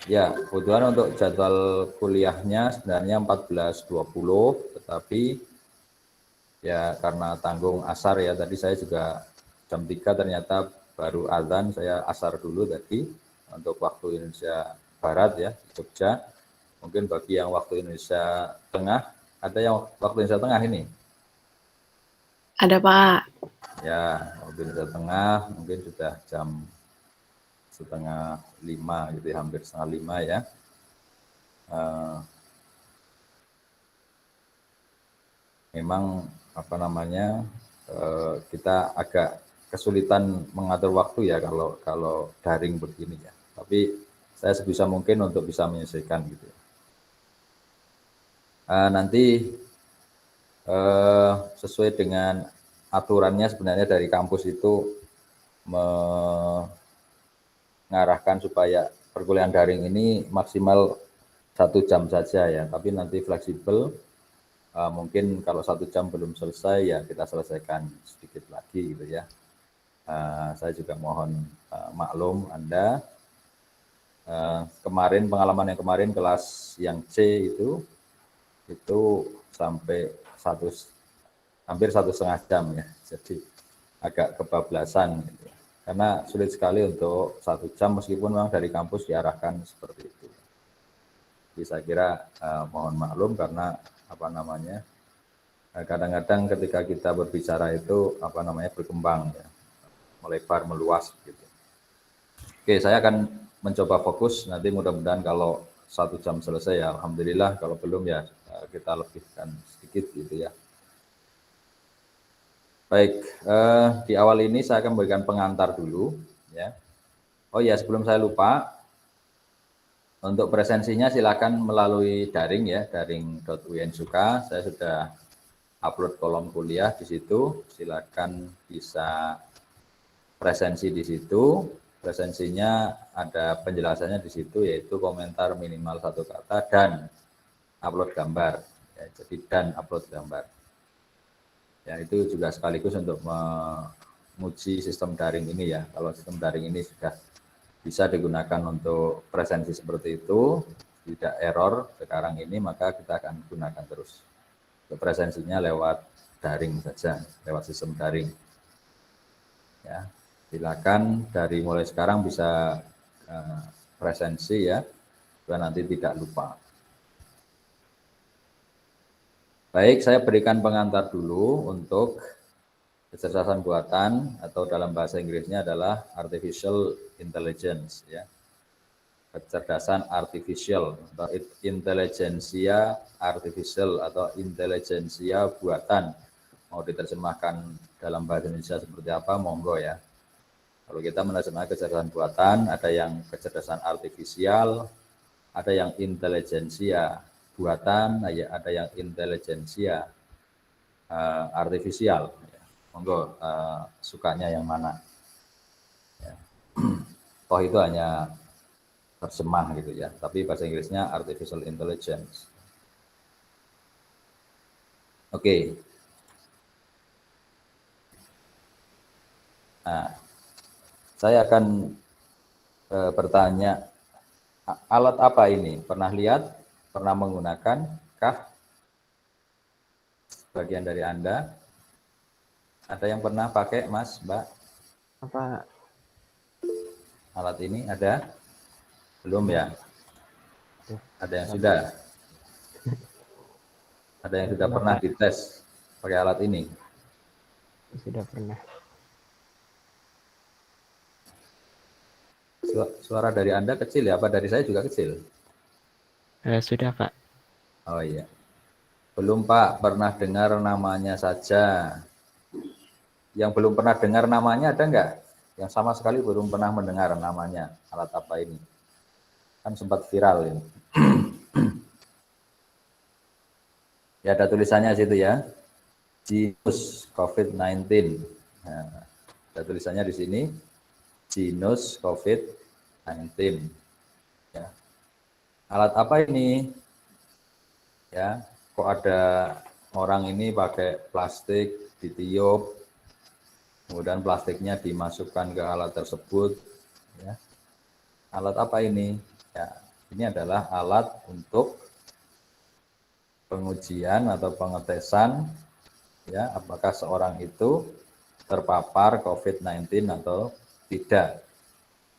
Ya, kebetulan untuk jadwal kuliahnya sebenarnya 14.20, tetapi ya karena tanggung asar ya, tadi saya juga jam 3 ternyata baru azan, saya asar dulu tadi untuk waktu Indonesia Barat ya, Jogja. Mungkin bagi yang waktu Indonesia Tengah, ada yang waktu Indonesia Tengah ini? Ada Pak. Ya, waktu Indonesia Tengah mungkin sudah jam setengah 5 gitu ya, hampir setengah 5 ya. Memang apa namanya kita agak kesulitan mengatur waktu ya kalau daring begini ya. Tapi saya sebisa mungkin untuk bisa menyelesaikan gitu ya. Nanti sesuai dengan aturannya sebenarnya dari kampus itu mengarahkan supaya perkuliahan daring ini maksimal 1 jam saja ya. Tapi nanti fleksibel. Mungkin kalau 1 jam belum selesai ya kita selesaikan sedikit lagi gitu ya. Saya juga mohon maklum Anda. Kemarin pengalaman yang kemarin kelas yang C itu sampai hampir 1,5 jam ya. Jadi agak kebablasan gitu ya. Karena sulit sekali untuk 1 jam meskipun memang dari kampus diarahkan seperti itu. Jadi saya kira mohon maklum karena apa namanya kadang-kadang ketika kita berbicara itu apa namanya berkembang ya, melebar meluas gitu. Oke, saya akan mencoba fokus nanti mudah-mudahan kalau 1 jam selesai ya alhamdulillah, kalau belum ya kita lebihkan sedikit gitu ya. Baik, di awal ini saya akan memberikan pengantar dulu ya. Oh ya, sebelum saya lupa, untuk presensinya silakan melalui daring ya, daring.unsuka. Saya sudah upload kolom kuliah di situ, silakan bisa presensi di situ. Presensinya ada penjelasannya di situ, yaitu komentar minimal 1 kata dan upload gambar. Ya, jadi dan upload gambar. Ya, itu juga sekaligus untuk menguji sistem daring ini ya. Kalau sistem daring ini sudah bisa digunakan untuk presensi seperti itu, tidak error sekarang ini, maka kita akan gunakan terus. Presensinya lewat daring saja, lewat sistem daring. Ya, silakan dari mulai sekarang bisa presensi ya, supaya nanti tidak lupa. Baik, saya berikan pengantar dulu untuk kecerdasan buatan atau dalam bahasa Inggrisnya adalah artificial intelligence ya. Kecerdasan artificial atau intelijensia artificial atau intelijensia buatan. Mau diterjemahkan dalam bahasa Indonesia seperti apa, monggo ya. Kalau kita menerjemahkan kecerdasan buatan, ada yang kecerdasan artifisial, ada yang intelijensia buatan, ada yang intelijensia artifisial. Monggo sukanya yang mana. Ya. Toh itu hanya terjemah gitu ya, tapi bahasa Inggrisnya artificial intelligence. Oke. Nah, saya akan bertanya, alat apa ini? Pernah lihat? Pernah menggunakan? Kah? Bagian dari Anda? Ada yang pernah pakai, Mas, Mbak? Apa? Alat ini ada? Belum ya? Ada yang sudah? Ada yang sudah pernah dites pakai alat ini? Sudah pernah. Suara dari Anda kecil ya? Apa dari saya juga kecil? Sudah, Pak. Oh iya. Belum, Pak. Pernah dengar namanya saja. Yang belum pernah dengar namanya ada enggak? Yang sama sekali belum pernah mendengar namanya. Alat apa ini? Kan sempat viral ini. Ya, ada tulisannya situ ya. Genus COVID-19. Nah, ada tulisannya di sini. Genus COVID-19. Ya. Alat apa ini? Ya, kok ada orang ini pakai plastik ditiup, kemudian plastiknya dimasukkan ke alat tersebut. Ya. Alat apa ini? Ya, Ini adalah alat untuk pengujian atau pengetesan ya apakah seorang itu terpapar COVID-19 atau tidak.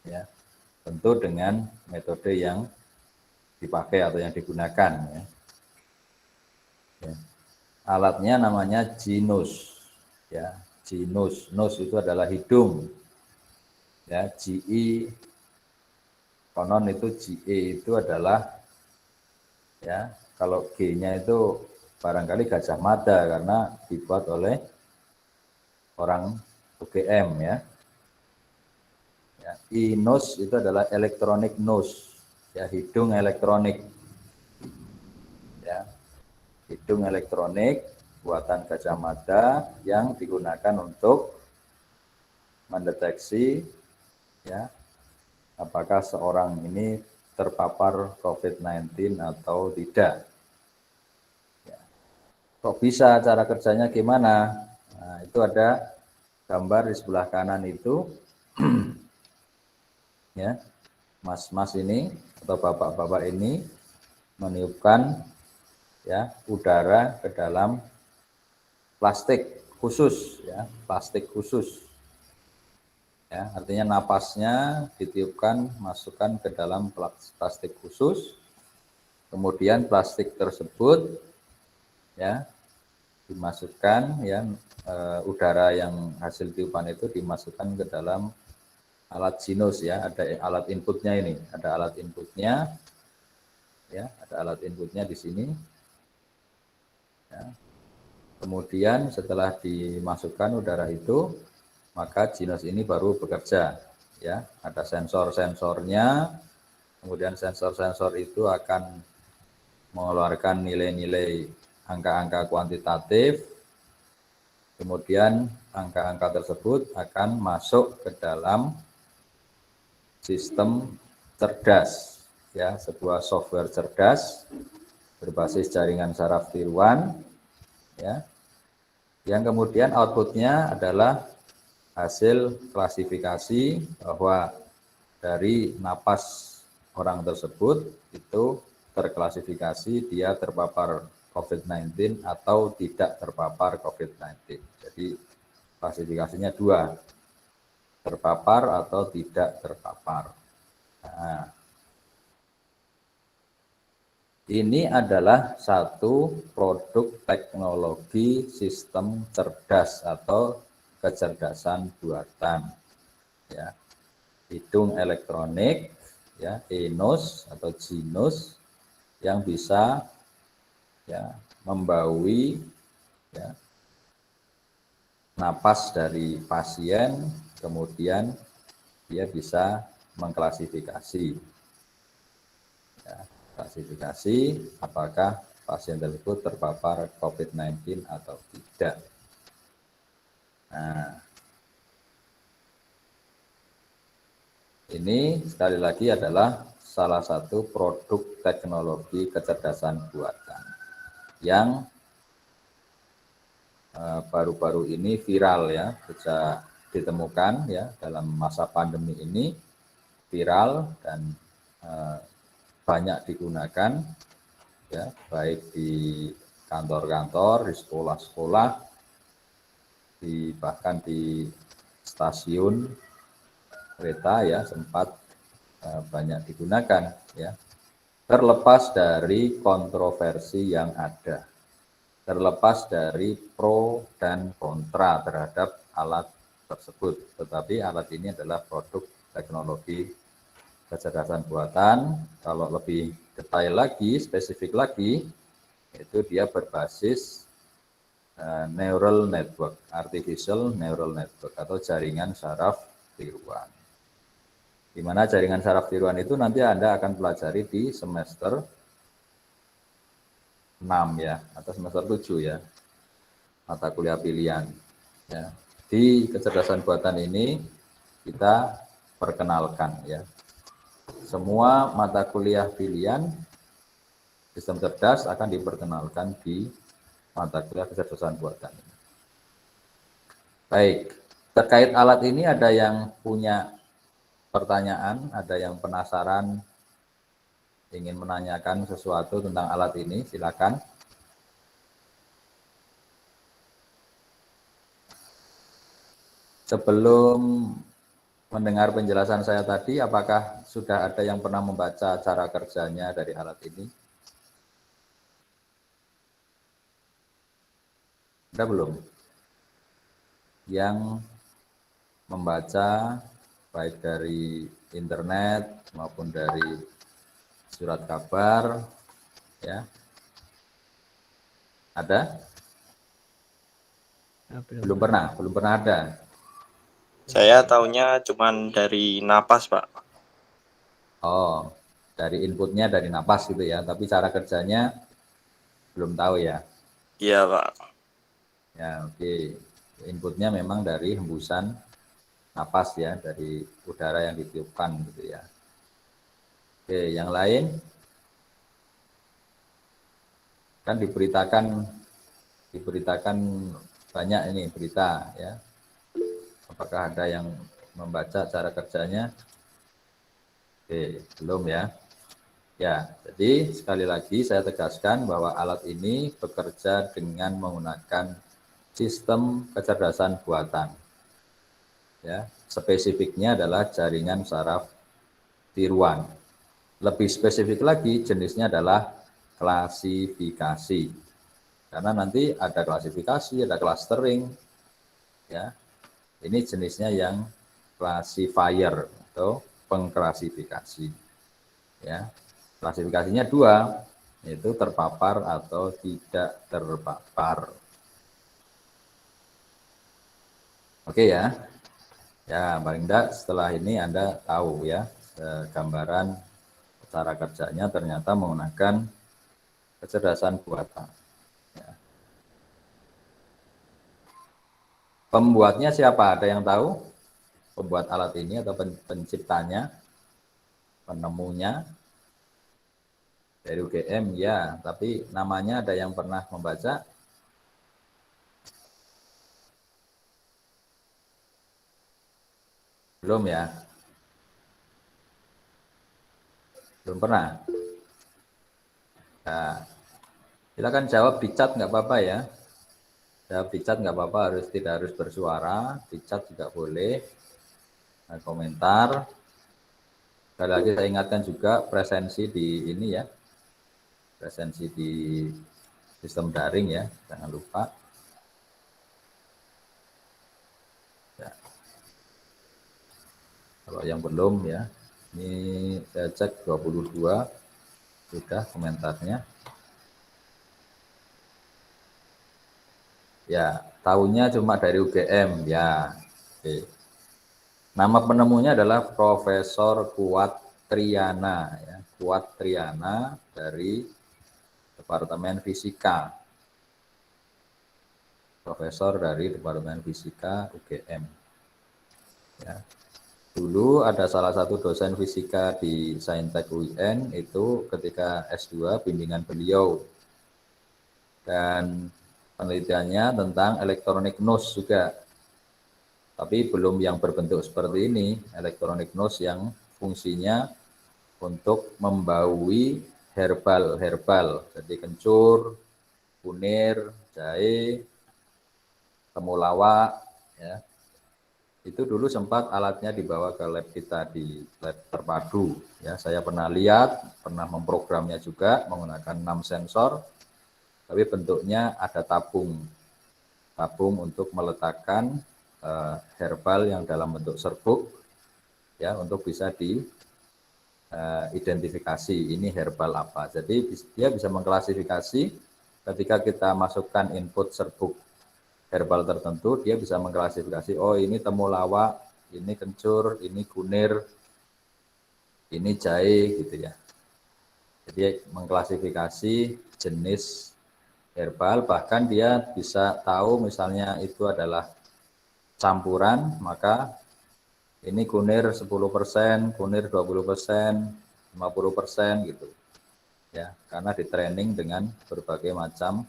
Ya. Tentu dengan metode yang dipakai atau yang digunakan ya. Ya. Alatnya namanya GINUS ya. GINUS, nose itu adalah hidung. Ya, GI konon itu GE itu adalah ya, kalau G-nya itu barangkali Gajah Mada karena dibuat oleh orang UGM ya. Ya, I-nose itu adalah electronic nose, ya hidung elektronik. Ya, hidung elektronik buatan Gajah Mada yang digunakan untuk mendeteksi ya apakah seorang ini terpapar COVID-19 atau tidak. Ya. Kok bisa, cara kerjanya gimana? Nah, itu ada gambar di sebelah kanan itu. Ya, mas-mas ini atau bapak-bapak ini meniupkan ya udara ke dalam plastik khusus ya, plastik khusus. Ya, artinya napasnya ditiupkan, masukkan ke dalam plastik khusus. Kemudian plastik tersebut ya dimasukkan ya udara yang hasil tiupan itu dimasukkan ke dalam alat GINUS ya, ada alat inputnya ini, ada alat inputnya ya, ada alat inputnya di sini. Ya. Kemudian setelah dimasukkan udara itu, maka GINUS ini baru bekerja ya, ada sensor-sensornya. Kemudian sensor-sensor itu akan mengeluarkan nilai-nilai angka-angka kuantitatif. Kemudian angka-angka tersebut akan masuk ke dalam sistem cerdas ya, sebuah software cerdas berbasis jaringan saraf tiruan ya, yang kemudian outputnya adalah hasil klasifikasi bahwa dari napas orang tersebut itu terklasifikasi dia terpapar COVID-19 atau tidak terpapar COVID-19. Jadi klasifikasinya dua, terpapar atau tidak terpapar. Nah, ini adalah satu produk teknologi sistem cerdas atau kecerdasan buatan. Ya. Hidung elektronik, ya, E-nose atau GINUS yang bisa ya membaui ya napas dari pasien, kemudian dia bisa mengklasifikasi ya, klasifikasi apakah pasien tersebut terpapar COVID-19 atau tidak. Nah, ini sekali lagi adalah salah satu produk teknologi kecerdasan buatan yang baru-baru ini viral ya, sejak ditemukan ya dalam masa pandemi ini viral dan banyak digunakan ya, baik di kantor-kantor, di sekolah-sekolah, bahkan di stasiun kereta ya sempat banyak digunakan ya. Terlepas dari kontroversi yang ada, terlepas dari pro dan kontra terhadap alat tersebut, tetapi alat ini adalah produk teknologi kecerdasan buatan. Kalau lebih detail lagi, spesifik lagi, itu dia berbasis neural network, artificial neural network atau jaringan saraf tiruan. Di mana jaringan saraf tiruan itu nanti Anda akan pelajari di semester 6 ya, atau semester 7 ya, mata kuliah pilihan. Ya. Di kecerdasan buatan ini kita perkenalkan ya. Semua mata kuliah pilihan sistem cerdas akan diperkenalkan di mata kuliah kecerdasan buatan. Baik, terkait alat ini ada yang punya pertanyaan, ada yang penasaran ingin menanyakan sesuatu tentang alat ini, silakan. Sebelum mendengar penjelasan saya tadi, apakah sudah ada yang pernah membaca cara kerjanya dari alat ini? Ada belum? Yang membaca baik dari internet maupun dari surat kabar, ya. Ada? Belum pernah ada. Saya taunya cuman dari napas, Pak. Oh, dari inputnya dari napas gitu ya, tapi cara kerjanya belum tahu ya. Iya, Pak. Ya, oke. Inputnya memang dari hembusan napas ya, dari udara yang ditiupkan gitu ya. Oke, yang lain kan diberitakan banyak ini berita ya. Apakah ada yang membaca cara kerjanya? Oke, belum ya. Ya, jadi sekali lagi saya tegaskan bahwa alat ini bekerja dengan menggunakan sistem kecerdasan buatan. Ya, spesifiknya adalah jaringan saraf tiruan. Lebih spesifik lagi jenisnya adalah klasifikasi. Karena nanti ada klasifikasi, ada clustering, ya. Ini jenisnya yang classifier atau pengklasifikasi. Ya, klasifikasinya dua, yaitu terpapar atau tidak terpapar. Oke ya. Ya, paling tidak setelah ini Anda tahu ya, gambaran cara kerjanya ternyata menggunakan kecerdasan buatan. Ya. Pembuatnya siapa? Ada yang tahu? Pembuat alat ini atau penciptanya? Penemunya? Dari UGM ya, tapi namanya ada yang pernah membaca? Belum ya? Belum pernah? Nah, silakan jawab di chat nggak apa-apa ya. Jawab di chat nggak apa-apa, tidak harus bersuara, di chat juga boleh. Nah, komentar. Sekali lagi saya ingatkan juga presensi di ini ya. Presensi di sistem daring ya, jangan lupa. Ya. Kalau yang belum ya, ini saya cek 22 sudah komentarnya. Ya, tahunya cuma dari UGM ya. Oke. Nama penemunya adalah Profesor Kuat Triana ya. Kuat Triana dari Departemen Fisika. Profesor dari Departemen Fisika UGM. Ya. Dulu ada salah satu dosen fisika di Saintek UIN itu ketika S2 bimbingan beliau. Dan penelitiannya tentang elektronik nose juga. Tapi belum yang berbentuk seperti ini, elektronik nose yang fungsinya untuk membaui herbal. Jadi kencur, kunir, jahe, temulawak, ya. Itu dulu sempat alatnya dibawa ke lab kita di lab terpadu. Ya, saya pernah lihat, pernah memprogramnya juga menggunakan 6 sensor, tapi bentuknya ada tabung untuk meletakkan herbal yang dalam bentuk serbuk, ya, untuk bisa diidentifikasi ini herbal apa. Jadi dia bisa mengklasifikasi ketika kita masukkan input serbuk herbal tertentu, dia bisa mengklasifikasi, oh ini temulawak, ini kencur, ini kunir, ini jahe gitu ya. Jadi mengklasifikasi jenis herbal, bahkan dia bisa tahu misalnya itu adalah campuran, maka ini kunir 10%, kunir 20%, 50% gitu. Ya, karena di training dengan berbagai macam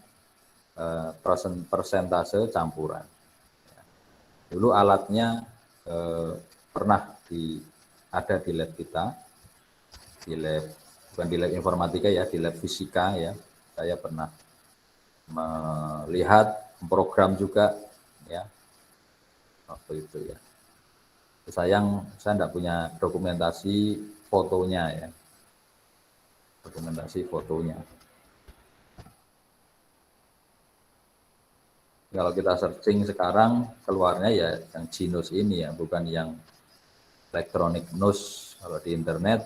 persentase campuran. Dulu alatnya pernah ada di lab kita, di lab bukan di lab informatika ya, di lab fisika ya, saya pernah melihat program juga ya waktu itu ya. Sayang saya tidak punya dokumentasi fotonya ya, dokumentasi fotonya. Kalau kita searching sekarang keluarnya ya yang Genus ini ya, bukan yang Electronic Nose kalau di internet,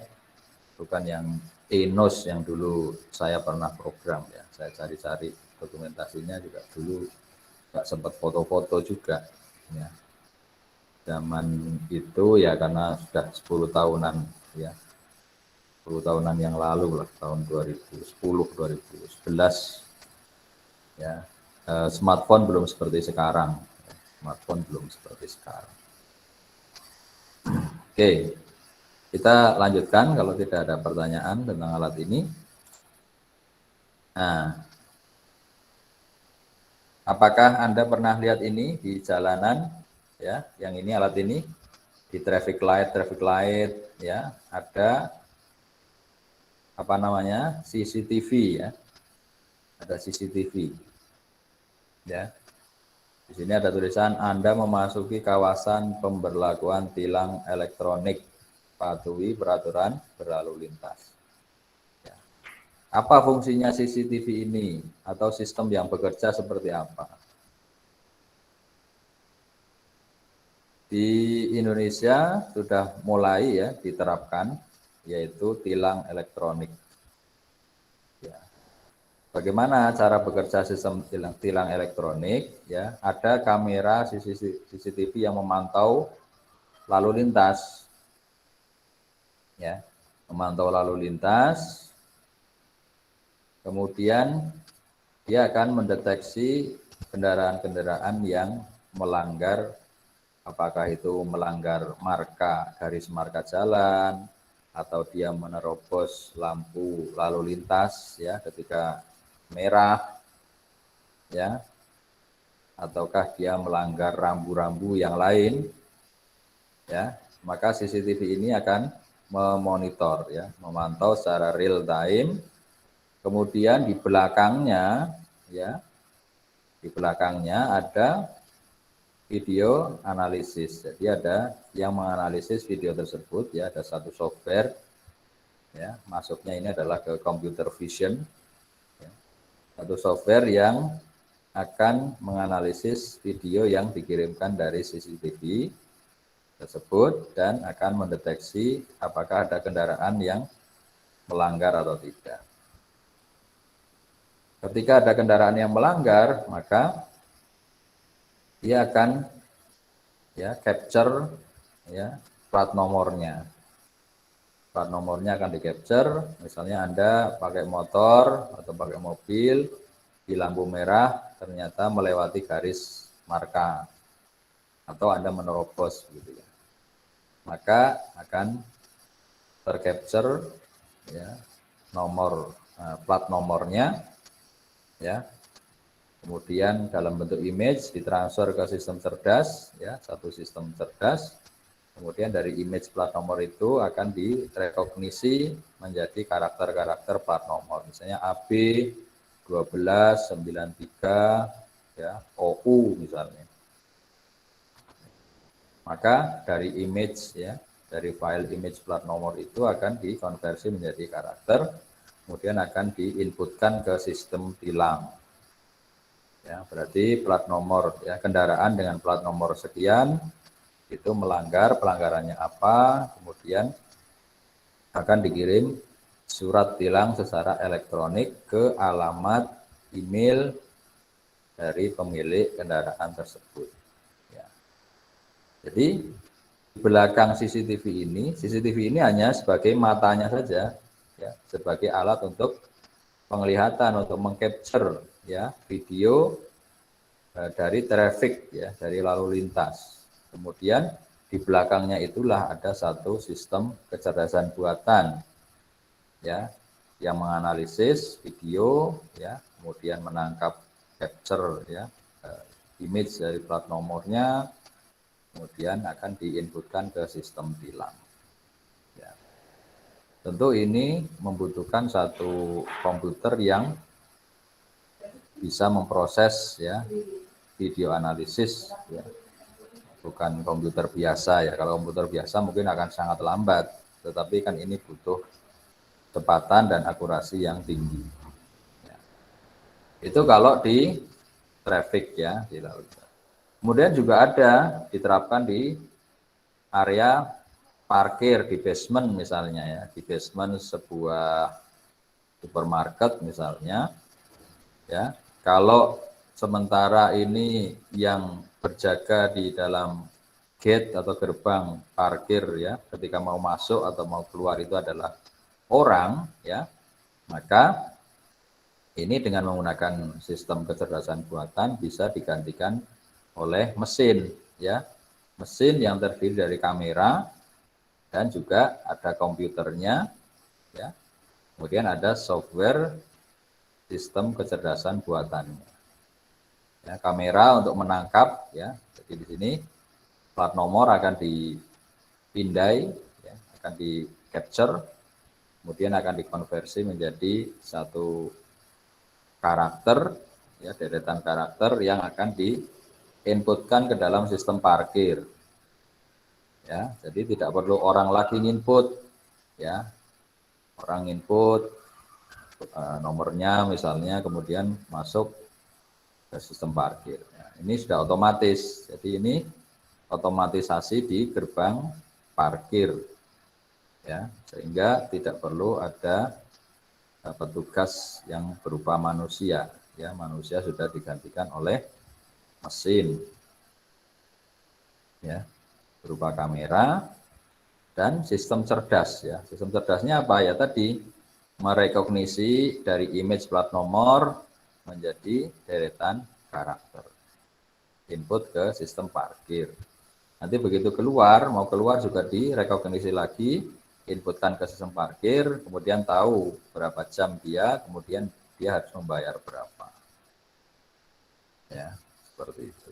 bukan yang ENOS yang dulu saya pernah program ya. Saya cari-cari dokumentasinya juga dulu nggak sempat foto-foto juga ya. Zaman itu ya karena sudah 10 tahunan ya. 10 tahunan yang lalu lah, tahun 2010 2011 ya. Smartphone belum seperti sekarang. Smartphone belum seperti sekarang. Oke. Kita lanjutkan kalau tidak ada pertanyaan tentang alat ini. Nah, apakah Anda pernah lihat ini di jalanan? Ya, yang ini alat ini di traffic light ya, ada apa namanya? CCTV ya. Ada CCTV. Ya. Di sini ada tulisan Anda memasuki kawasan pemberlakuan tilang elektronik, patuhi peraturan berlalu lintas. Ya. Apa fungsinya CCTV ini atau sistem yang bekerja seperti apa? Di Indonesia sudah mulai ya diterapkan, yaitu tilang elektronik. Ya. Bagaimana cara bekerja sistem tilang elektronik? Ya, ada kamera CCTV yang memantau lalu lintas. Ya, memantau lalu lintas. Kemudian dia akan mendeteksi kendaraan-kendaraan yang melanggar, apakah itu melanggar garis marka jalan, atau dia menerobos lampu lalu lintas ya ketika merah, ya, ataukah dia melanggar rambu-rambu yang lain, ya, maka CCTV ini akan memonitor, ya, memantau secara real time. Kemudian di belakangnya, ya, di belakangnya ada video analisis. Jadi ada yang menganalisis video tersebut, ya, ada satu software, ya, masuknya ini adalah ke computer vision, ya, satu software yang akan menganalisis video yang dikirimkan dari CCTV tersebut dan akan mendeteksi apakah ada kendaraan yang melanggar atau tidak. Ketika ada kendaraan yang melanggar, maka dia akan ya capture ya plat nomornya. Plat nomornya akan di-capture, misalnya Anda pakai motor atau pakai mobil di lampu merah ternyata melewati garis marka atau Anda menerobos gitu ya. Maka akan tercapture ya nomor plat nomornya ya. Kemudian dalam bentuk image ditransfer ke sistem cerdas ya, satu sistem cerdas. Kemudian dari image plat nomor itu akan direkognisi menjadi karakter-karakter plat nomor. Misalnya AB 1293 ya, OU misalnya. Maka dari image ya, dari file image plat nomor itu akan dikonversi menjadi karakter, kemudian akan diinputkan ke sistem tilang. Ya, berarti plat nomor ya, kendaraan dengan plat nomor sekian itu melanggar, pelanggarannya apa, kemudian akan dikirim surat tilang secara elektronik ke alamat email dari pemilik kendaraan tersebut. Ya. Jadi di belakang CCTV ini hanya sebagai matanya saja, ya, sebagai alat untuk penglihatan, untuk mengcapture ya video dari traffic ya, dari lalu lintas. Kemudian di belakangnya itulah ada satu sistem kecerdasan buatan ya yang menganalisis video ya, kemudian menangkap capture ya image dari plat nomornya, kemudian akan diinputkan ke sistem tilang. Ya. Tentu ini membutuhkan satu komputer yang bisa memproses ya video analisis ya. Bukan komputer biasa ya. Kalau komputer biasa mungkin akan sangat lambat, tetapi kan ini butuh kecepatan dan akurasi yang tinggi. Ya. Itu kalau di traffic ya di laut. Kemudian juga ada diterapkan di area parkir di basement misalnya ya, di basement sebuah supermarket misalnya ya. Kalau sementara ini yang berjaga di dalam gate atau gerbang parkir ya, ketika mau masuk atau mau keluar itu adalah orang ya, maka ini dengan menggunakan sistem kecerdasan buatan bisa digantikan oleh mesin ya, mesin yang terdiri dari kamera dan juga ada komputernya ya, kemudian ada software sistem kecerdasan buatannya. Ya, kamera untuk menangkap ya, jadi di sini plat nomor akan dipindai, ya, akan di capture, kemudian akan dikonversi menjadi satu karakter, ya, deretan karakter yang akan diinputkan ke dalam sistem parkir. Ya, jadi tidak perlu orang lagi input, ya, orang input nomornya misalnya, kemudian masuk ke sistem parkir. Ya, ini sudah otomatis, jadi ini otomatisasi di gerbang parkir, ya, sehingga tidak perlu ada petugas yang berupa manusia, ya, manusia sudah digantikan oleh mesin, ya, berupa kamera dan sistem cerdas, ya. Sistem cerdasnya apa ya tadi? Merekognisi dari image plat nomor menjadi deretan karakter, input ke sistem parkir. Nanti begitu keluar, mau keluar juga direkognisi lagi, inputkan ke sistem parkir, kemudian tahu berapa jam dia, kemudian dia harus membayar berapa. Ya, seperti itu.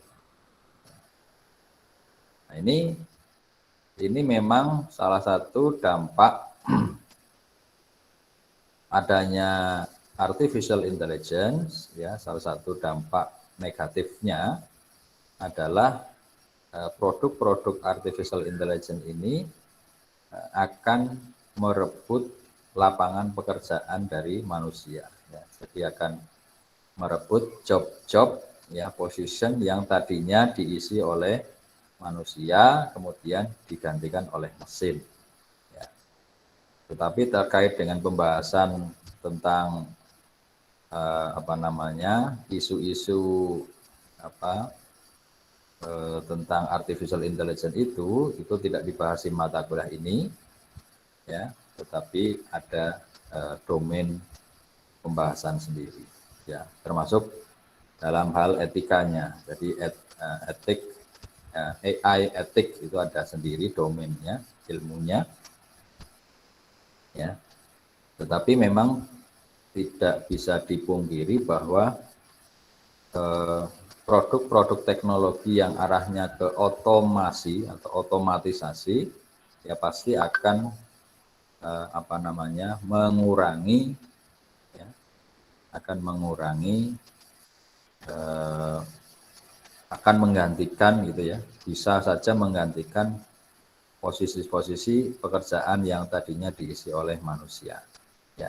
Nah, ini memang salah satu dampak adanya artificial intelligence, ya, salah satu dampak negatifnya adalah produk-produk artificial intelligence ini akan merebut lapangan pekerjaan dari manusia, ya. Jadi akan merebut job-job, ya, position yang tadinya diisi oleh manusia kemudian digantikan oleh mesin. Tetapi terkait dengan pembahasan tentang isu-isu tentang artificial intelligence itu tidak dibahas di mata kuliah ini, ya, tetapi ada domain pembahasan sendiri, ya, termasuk dalam hal etikanya. Jadi AI etik itu ada sendiri domainnya, ilmunya. Ya, tetapi memang tidak bisa dipungkiri bahwa produk-produk teknologi yang arahnya ke otomasi atau otomatisasi ya pasti akan mengurangi, ya, akan menggantikan gitu ya, bisa saja menggantikan posisi-posisi pekerjaan yang tadinya diisi oleh manusia. Ya,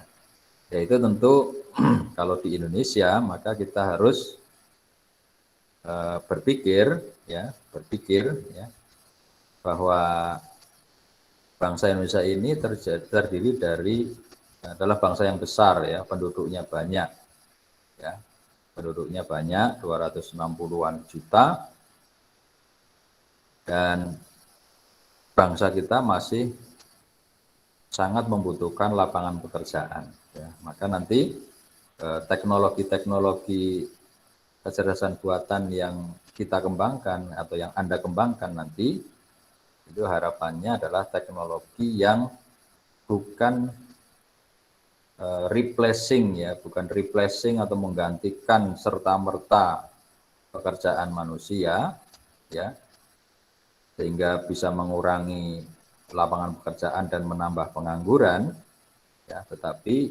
yaitu tentu kalau di Indonesia maka kita harus berpikir bahwa bangsa Indonesia ini terdiri adalah bangsa yang besar, ya, penduduknya banyak, ya, penduduknya banyak 260-an juta, dan bangsa kita masih sangat membutuhkan lapangan pekerjaan, ya. Maka nanti teknologi-teknologi kecerdasan buatan yang kita kembangkan atau yang Anda kembangkan nanti itu harapannya adalah teknologi yang bukan replacing atau menggantikan serta-merta pekerjaan manusia, ya, sehingga bisa mengurangi lapangan pekerjaan dan menambah pengangguran, ya, tetapi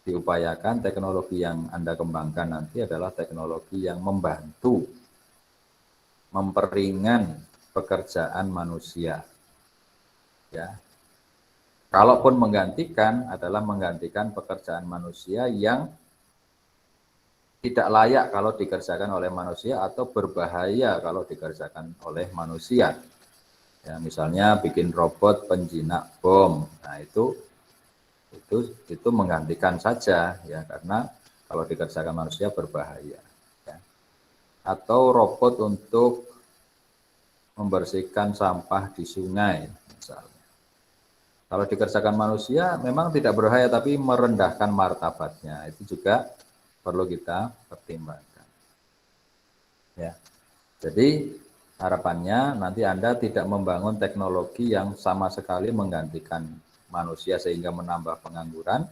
diupayakan teknologi yang Anda kembangkan nanti adalah teknologi yang membantu memperingan pekerjaan manusia. Ya. Kalaupun menggantikan adalah menggantikan pekerjaan manusia yang tidak layak kalau dikerjakan oleh manusia atau berbahaya kalau dikerjakan oleh manusia. Ya, misalnya bikin robot penjinak bom. Nah, itu menggantikan saja ya, karena kalau dikerjakan manusia berbahaya. Ya. Atau robot untuk membersihkan sampah di sungai misalnya. Kalau dikerjakan manusia memang tidak berbahaya tapi merendahkan martabatnya. Itu juga perlu kita pertimbangkan. Ya. Jadi harapannya nanti Anda tidak membangun teknologi yang sama sekali menggantikan manusia sehingga menambah pengangguran,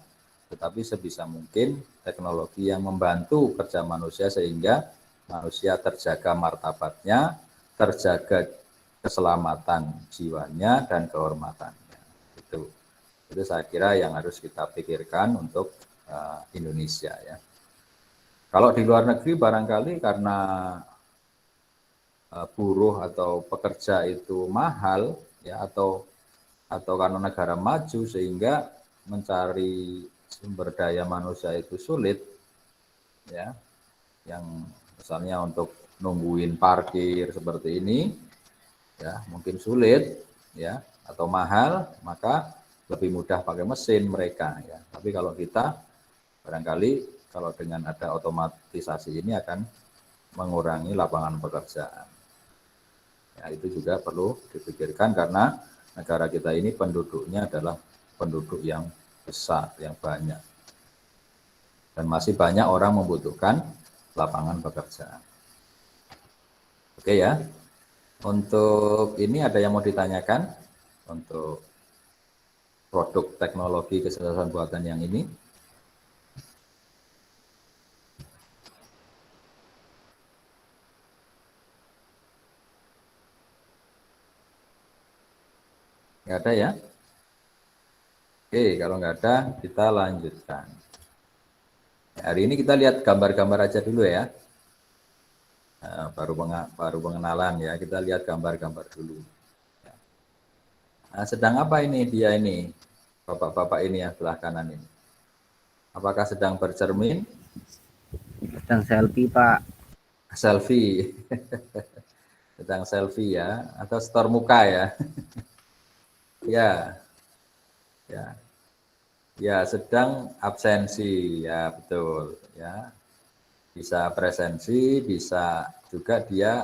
tetapi sebisa mungkin teknologi yang membantu kerja manusia sehingga manusia terjaga martabatnya, terjaga keselamatan jiwanya dan kehormatannya. Itu saya kira yang harus kita pikirkan untuk Indonesia ya. Kalau di luar negeri barangkali karena buruh atau pekerja itu mahal ya, atau karena negara maju sehingga mencari sumber daya manusia itu sulit ya, yang misalnya untuk nungguin parkir seperti ini ya mungkin sulit ya atau mahal, maka lebih mudah pakai mesin mereka ya. Tapi kalau kita barangkali kalau dengan ada otomatisasi ini akan mengurangi lapangan pekerjaan. Ya, itu juga perlu dipikirkan karena negara kita ini penduduknya adalah penduduk yang besar, yang banyak. Dan masih banyak orang membutuhkan lapangan pekerjaan. Oke ya. Untuk ini ada yang mau ditanyakan untuk produk teknologi kecerdasan buatan yang ini? Nggak ada ya? Oke, kalau nggak ada, kita lanjutkan. Hari ini kita lihat gambar-gambar aja dulu ya. Nah, baru pengenalan ya, kita lihat gambar-gambar dulu. Nah, sedang apa ini dia ini, bapak-bapak ini yang sebelah kanan ini? Apakah sedang bercermin? Sedang selfie, Pak. Selfie. Sedang selfie ya, atau store muka ya? Ya, ya, ya sedang absensi ya betul ya. Bisa presensi, bisa juga dia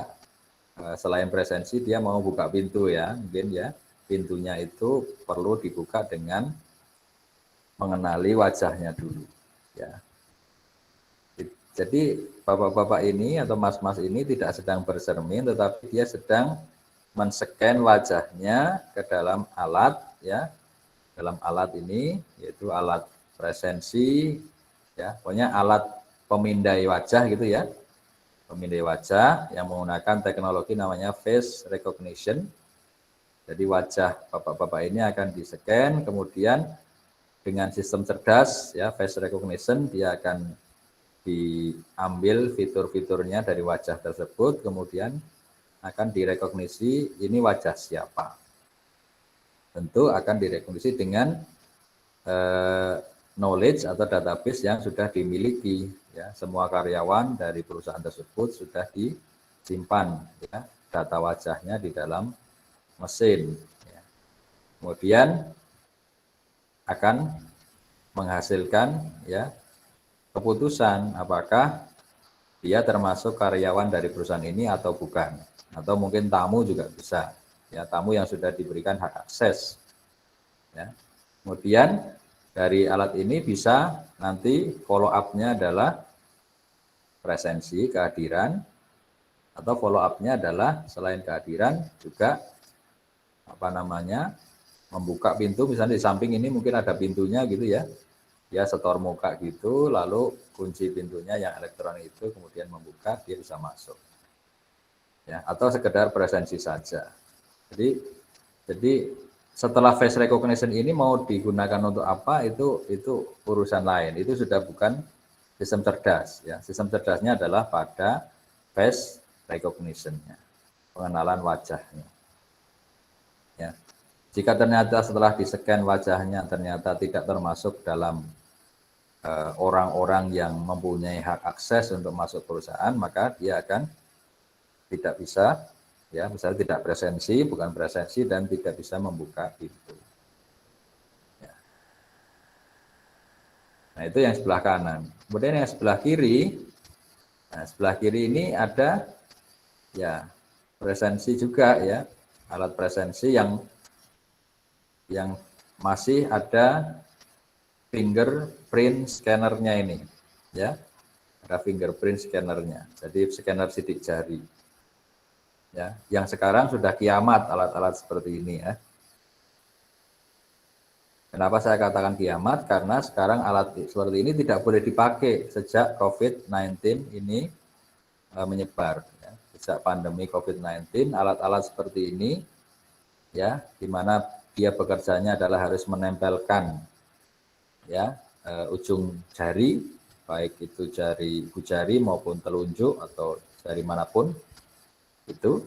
selain presensi dia mau buka pintu ya, mungkin ya pintunya itu perlu dibuka dengan mengenali wajahnya dulu ya. Jadi bapak-bapak ini atau mas-mas ini tidak sedang bercermin, tetapi dia sedang men-scan wajahnya ke dalam alat ya, dalam alat ini yaitu alat presensi ya, pokoknya alat pemindai wajah gitu ya, pemindai wajah yang menggunakan teknologi namanya face recognition. Jadi wajah bapak-bapak ini akan di-scan, kemudian dengan sistem cerdas ya face recognition dia akan diambil fitur-fiturnya dari wajah tersebut, kemudian akan direkognisi ini wajah siapa. Tentu akan direkognisi dengan knowledge atau database yang sudah dimiliki. Ya, semua karyawan dari perusahaan tersebut sudah disimpan ya, data wajahnya di dalam mesin. Ya. Kemudian akan menghasilkan ya keputusan apakah dia termasuk karyawan dari perusahaan ini atau bukan, atau mungkin tamu juga bisa ya, tamu yang sudah diberikan hak akses ya. Kemudian dari alat ini bisa nanti follow up-nya adalah presensi, kehadiran, atau follow up-nya adalah selain kehadiran juga apa namanya membuka pintu, misalnya di samping ini mungkin ada pintunya gitu ya, dia setor muka gitu, lalu kunci pintunya yang elektronik itu kemudian membuka, dia bisa masuk ya, atau sekedar presensi saja. Jadi setelah face recognition ini mau digunakan untuk apa itu urusan lain. Itu sudah bukan sistem cerdas ya. Sistem cerdasnya adalah pada face recognition-nya, pengenalan wajahnya. Ya. Jika ternyata setelah di-scan wajahnya ternyata tidak termasuk dalam orang-orang yang mempunyai hak akses untuk masuk perusahaan, maka dia akan tidak bisa, ya, misalnya tidak presensi, bukan presensi, dan tidak bisa membuka pintu. Ya. Nah, itu yang sebelah kanan. Kemudian yang sebelah kiri, nah, sebelah kiri ini ada ya presensi juga ya, alat presensi yang masih ada fingerprint scannernya ini, ya, ada fingerprint scannernya. Jadi scanner sidik jari. Ya, yang sekarang sudah kiamat alat-alat seperti ini ya. Kenapa saya katakan kiamat? Karena sekarang alat seperti ini tidak boleh dipakai sejak COVID-19 ini menyebar. Ya. Sejak pandemi COVID-19, alat-alat seperti ini, ya, di mana dia bekerjanya adalah harus menempelkan, ya, ujung jari, baik itu jari maupun telunjuk atau jari manapun, itu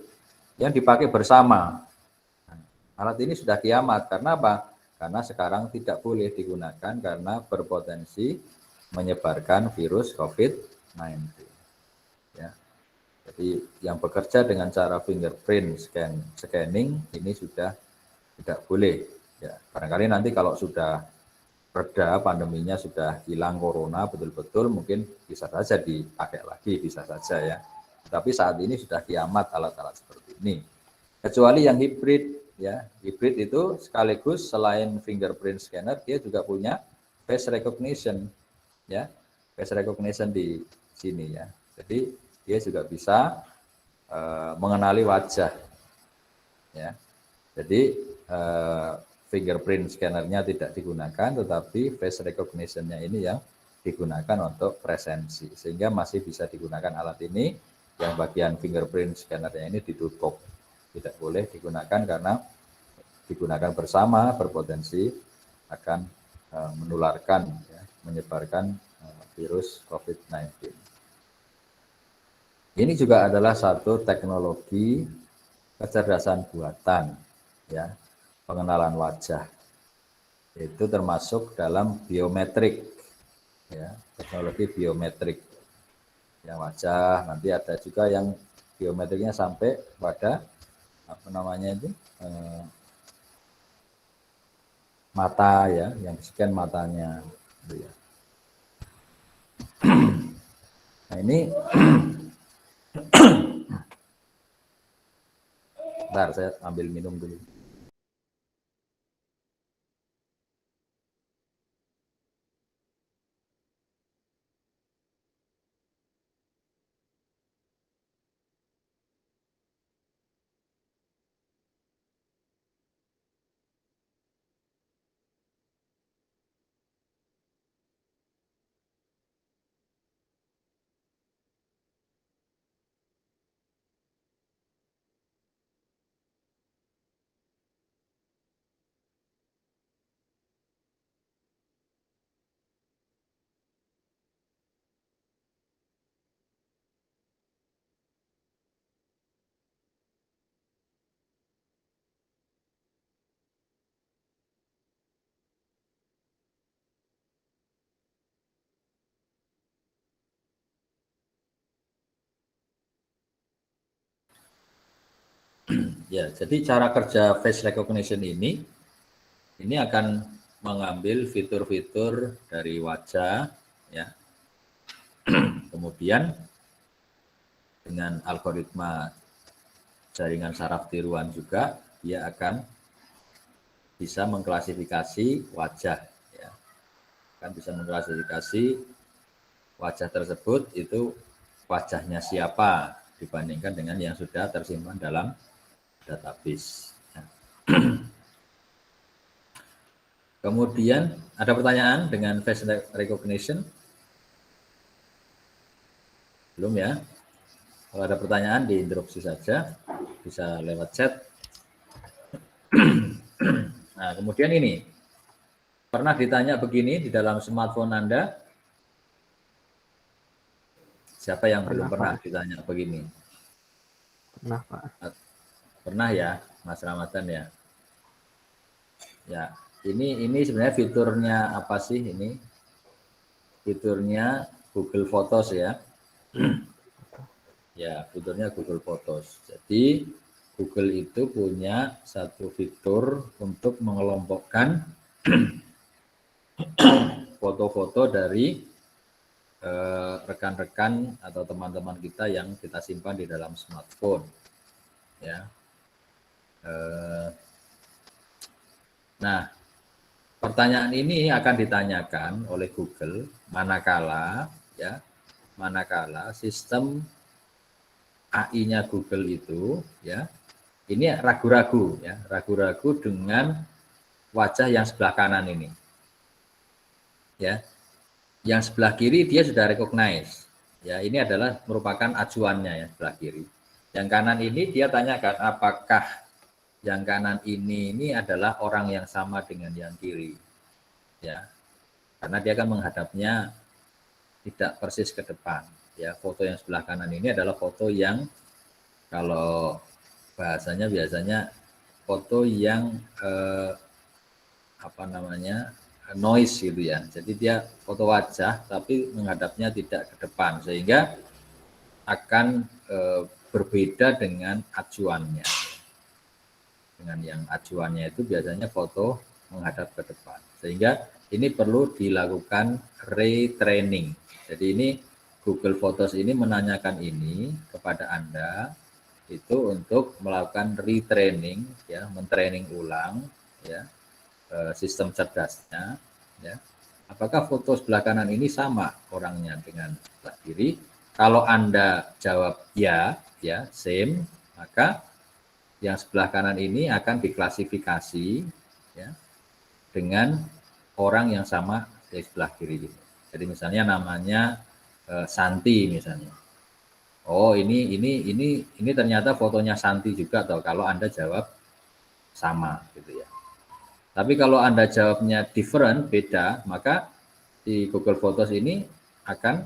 yang dipakai bersama. Alat ini sudah kiamat karena apa? Karena sekarang tidak boleh digunakan karena berpotensi menyebarkan virus COVID-19. Ya. Jadi yang bekerja dengan cara fingerprint scanning ini sudah tidak boleh. Ya. Barangkali nanti kalau sudah reda pandeminya, sudah hilang corona betul-betul, mungkin bisa saja dipakai lagi, bisa saja ya. Tapi saat ini sudah kiamat alat-alat seperti ini. Kecuali yang hibrid, ya. Hibrid itu sekaligus selain fingerprint scanner, dia juga punya face recognition, ya. Face recognition di sini ya. Jadi dia juga bisa mengenali wajah, ya. Jadi fingerprint scannernya tidak digunakan, tetapi face recognition-nya ini yang digunakan untuk presensi, sehingga masih bisa digunakan alat ini. Yang bagian fingerprint scannernya ini ditutup, tidak boleh digunakan karena digunakan bersama berpotensi akan menularkan, ya, menyebarkan virus COVID-19. Ini juga adalah satu teknologi kecerdasan buatan, ya, pengenalan wajah. Itu termasuk dalam biometrik, ya, teknologi biometrik. Yang wajah, nanti ada juga yang biometriknya sampai pada apa namanya itu mata, ya, yang scan matanya, gitu ya. Nah ini bentar saya ambil minum dulu. Ya, jadi cara kerja face recognition ini akan mengambil fitur-fitur dari wajah, ya. Kemudian dengan algoritma jaringan saraf tiruan juga dia akan bisa mengklasifikasi wajah, ya. Kan bisa mengklasifikasi wajah tersebut itu wajahnya siapa dibandingkan dengan yang sudah tersimpan dalam database. Ya. Kemudian ada pertanyaan dengan face recognition? Belum ya? Kalau ada pertanyaan diinterupsi saja, bisa lewat chat. Nah, kemudian ini, pernah ditanya begini di dalam smartphone Anda? Siapa yang belum pernah ditanya begini? Pernah, Pak. Pernah ya, Mas Ramadan ya? Ya, ini sebenarnya fiturnya apa sih ini? Fiturnya Google Photos ya. Ya, fiturnya Google Photos. Jadi Google itu punya satu fitur untuk mengelompokkan foto-foto dari rekan-rekan atau teman-teman kita yang kita simpan di dalam smartphone. Ya. Nah, pertanyaan ini akan ditanyakan oleh Google manakala sistem AI-nya Google itu ya ini ragu-ragu dengan wajah yang sebelah kanan ini. Ya. Yang sebelah kiri dia sudah recognize. Ya, ini adalah merupakan acuannya ya sebelah kiri. Yang kanan ini dia tanyakan apakah yang kanan ini adalah orang yang sama dengan yang kiri. Ya. Karena dia akan menghadapnya tidak persis ke depan. Ya, foto yang sebelah kanan ini adalah foto yang kalau bahasanya biasanya foto yang noise gitu ya. Jadi dia foto wajah tapi menghadapnya tidak ke depan sehingga akan berbeda dengan acuannya. Dengan yang acuannya itu biasanya foto menghadap ke depan. Sehingga ini perlu dilakukan retraining. Jadi ini Google Photos ini menanyakan ini kepada Anda itu untuk melakukan retraining ya, mentraining ulang ya sistem cerdasnya ya. Apakah foto sebelah kanan ini sama orangnya dengan sebelah kiri? Kalau Anda jawab ya, same, maka yang sebelah kanan ini akan diklasifikasi ya dengan orang yang sama di sebelah kiri. Jadi misalnya namanya Santi misalnya. Oh, ini ternyata fotonya Santi juga toh kalau Anda jawab sama gitu ya. Tapi kalau Anda jawabnya different, beda, maka di Google Photos ini akan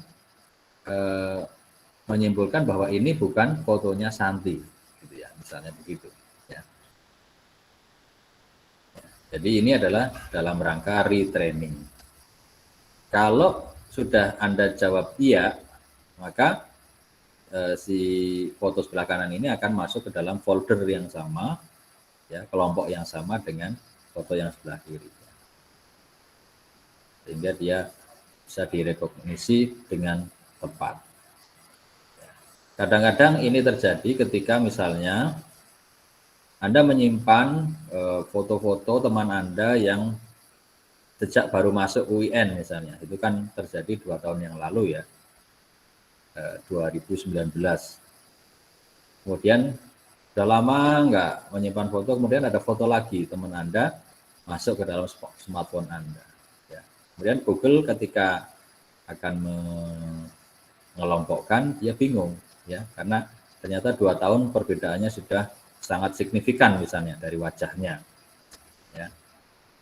menyimpulkan bahwa ini bukan fotonya Santi gitu ya, misalnya begitu ya. Jadi ini adalah dalam rangka retraining. Kalau sudah Anda jawab iya, maka si foto sebelah kanan ini akan masuk ke dalam folder yang sama, ya, kelompok yang sama dengan foto yang sebelah kiri. Sehingga dia bisa direkognisi dengan tepat. Kadang-kadang ini terjadi ketika misalnya Anda menyimpan foto-foto teman Anda yang sejak baru masuk UIN misalnya, itu kan terjadi 2 tahun yang lalu ya, 2019. Kemudian sudah lama nggak menyimpan foto, kemudian ada foto lagi teman Anda masuk ke dalam smartphone Anda. Ya. Kemudian Google ketika akan mengelompokkan, dia bingung ya, karena ternyata 2 tahun perbedaannya sudah sangat signifikan misalnya dari wajahnya. Ya.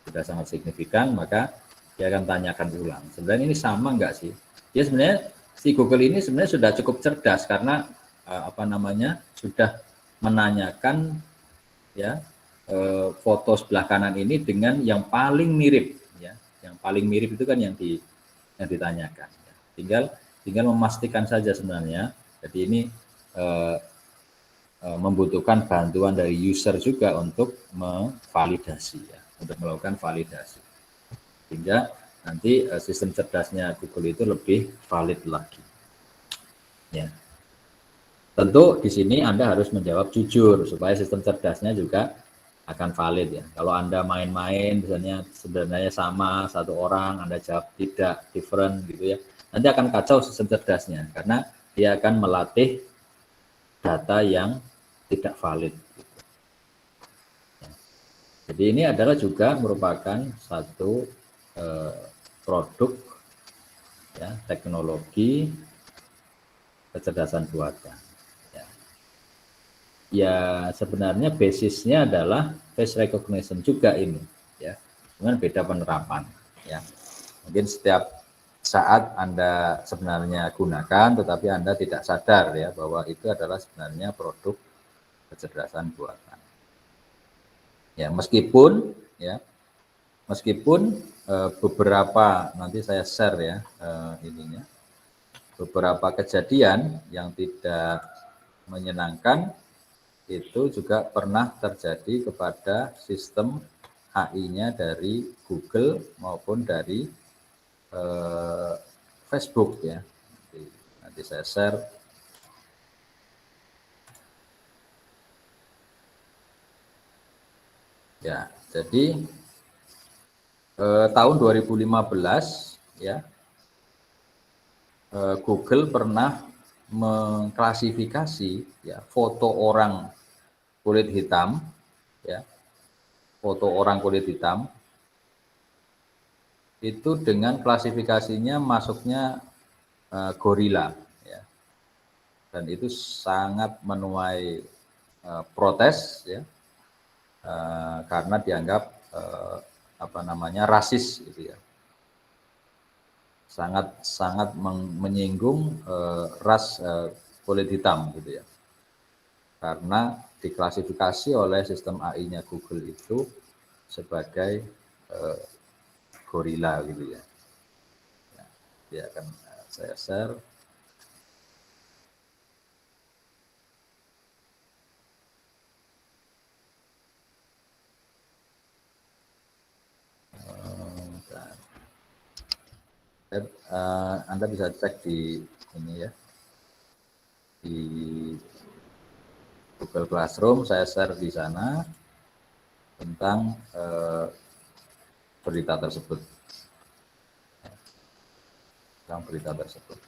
Sudah sangat signifikan, maka dia akan tanyakan ulang. Sebenarnya ini sama enggak sih? Ya sebenarnya si Google ini sebenarnya sudah cukup cerdas karena sudah menanyakan ya foto sebelah kanan ini dengan yang paling mirip ya. Yang paling mirip itu kan yang ditanyakan. Ya. Tinggal memastikan saja sebenarnya. Jadi ini membutuhkan bantuan dari user juga untuk memvalidasi ya. Untuk melakukan validasi, sehingga nanti sistem cerdasnya Google itu lebih valid lagi. Ya, tentu di sini Anda harus menjawab jujur supaya sistem cerdasnya juga akan valid ya. Kalau Anda main-main, misalnya sebenarnya sama satu orang, Anda jawab tidak, different gitu ya, nanti akan kacau sistem cerdasnya karena dia akan melatih data yang tidak valid. Jadi ini adalah juga merupakan satu produk ya, teknologi kecerdasan buatan. Ya sebenarnya basisnya adalah face recognition juga ini. ya, cuman beda penerapan, ya. Mungkin setiap saat Anda sebenarnya gunakan, tetapi Anda tidak sadar ya bahwa itu adalah sebenarnya produk kecerdasan buatan. Ya, meskipun beberapa, nanti saya share ya ininya, beberapa kejadian yang tidak menyenangkan itu juga pernah terjadi kepada sistem AI-nya dari Google maupun dari Facebook ya. Nanti saya share. Ya, jadi tahun 2015 ya, Google pernah mengklasifikasi ya foto orang kulit hitam, ya, foto orang kulit hitam itu dengan klasifikasinya masuknya gorila, ya, dan itu sangat menuai protes, ya, karena dianggap rasis, gitu ya, sangat menyinggung ras kulit hitam, gitu ya, karena diklasifikasi oleh sistem AI-nya Google itu sebagai gorila, gitu ya. Ya, akan saya share. Anda bisa cek di ini ya, di Google Classroom, saya share di sana tentang berita tersebut. Tentang berita tersebut.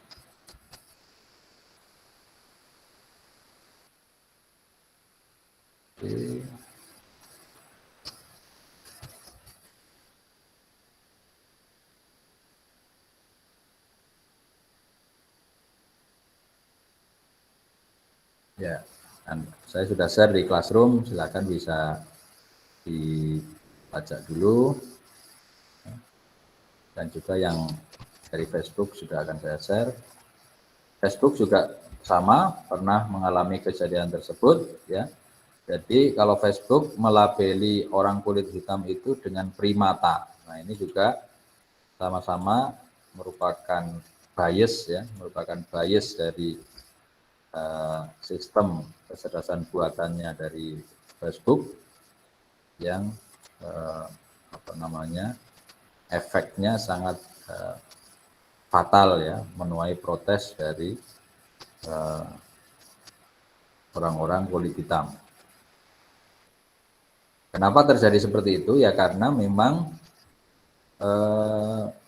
Oke. Ya, dan saya sudah share di Classroom, silakan bisa dibaca dulu. Dan juga yang dari Facebook sudah akan saya share. Facebook juga sama, pernah mengalami kejadian tersebut, ya. Jadi kalau Facebook melabeli orang kulit hitam itu dengan primata. Nah, ini juga sama-sama merupakan bias ya, merupakan bias dari sistem kecerdasan buatannya dari Facebook yang efeknya sangat fatal ya, menuai protes dari orang-orang kulit hitam. Kenapa terjadi seperti itu? Ya karena memang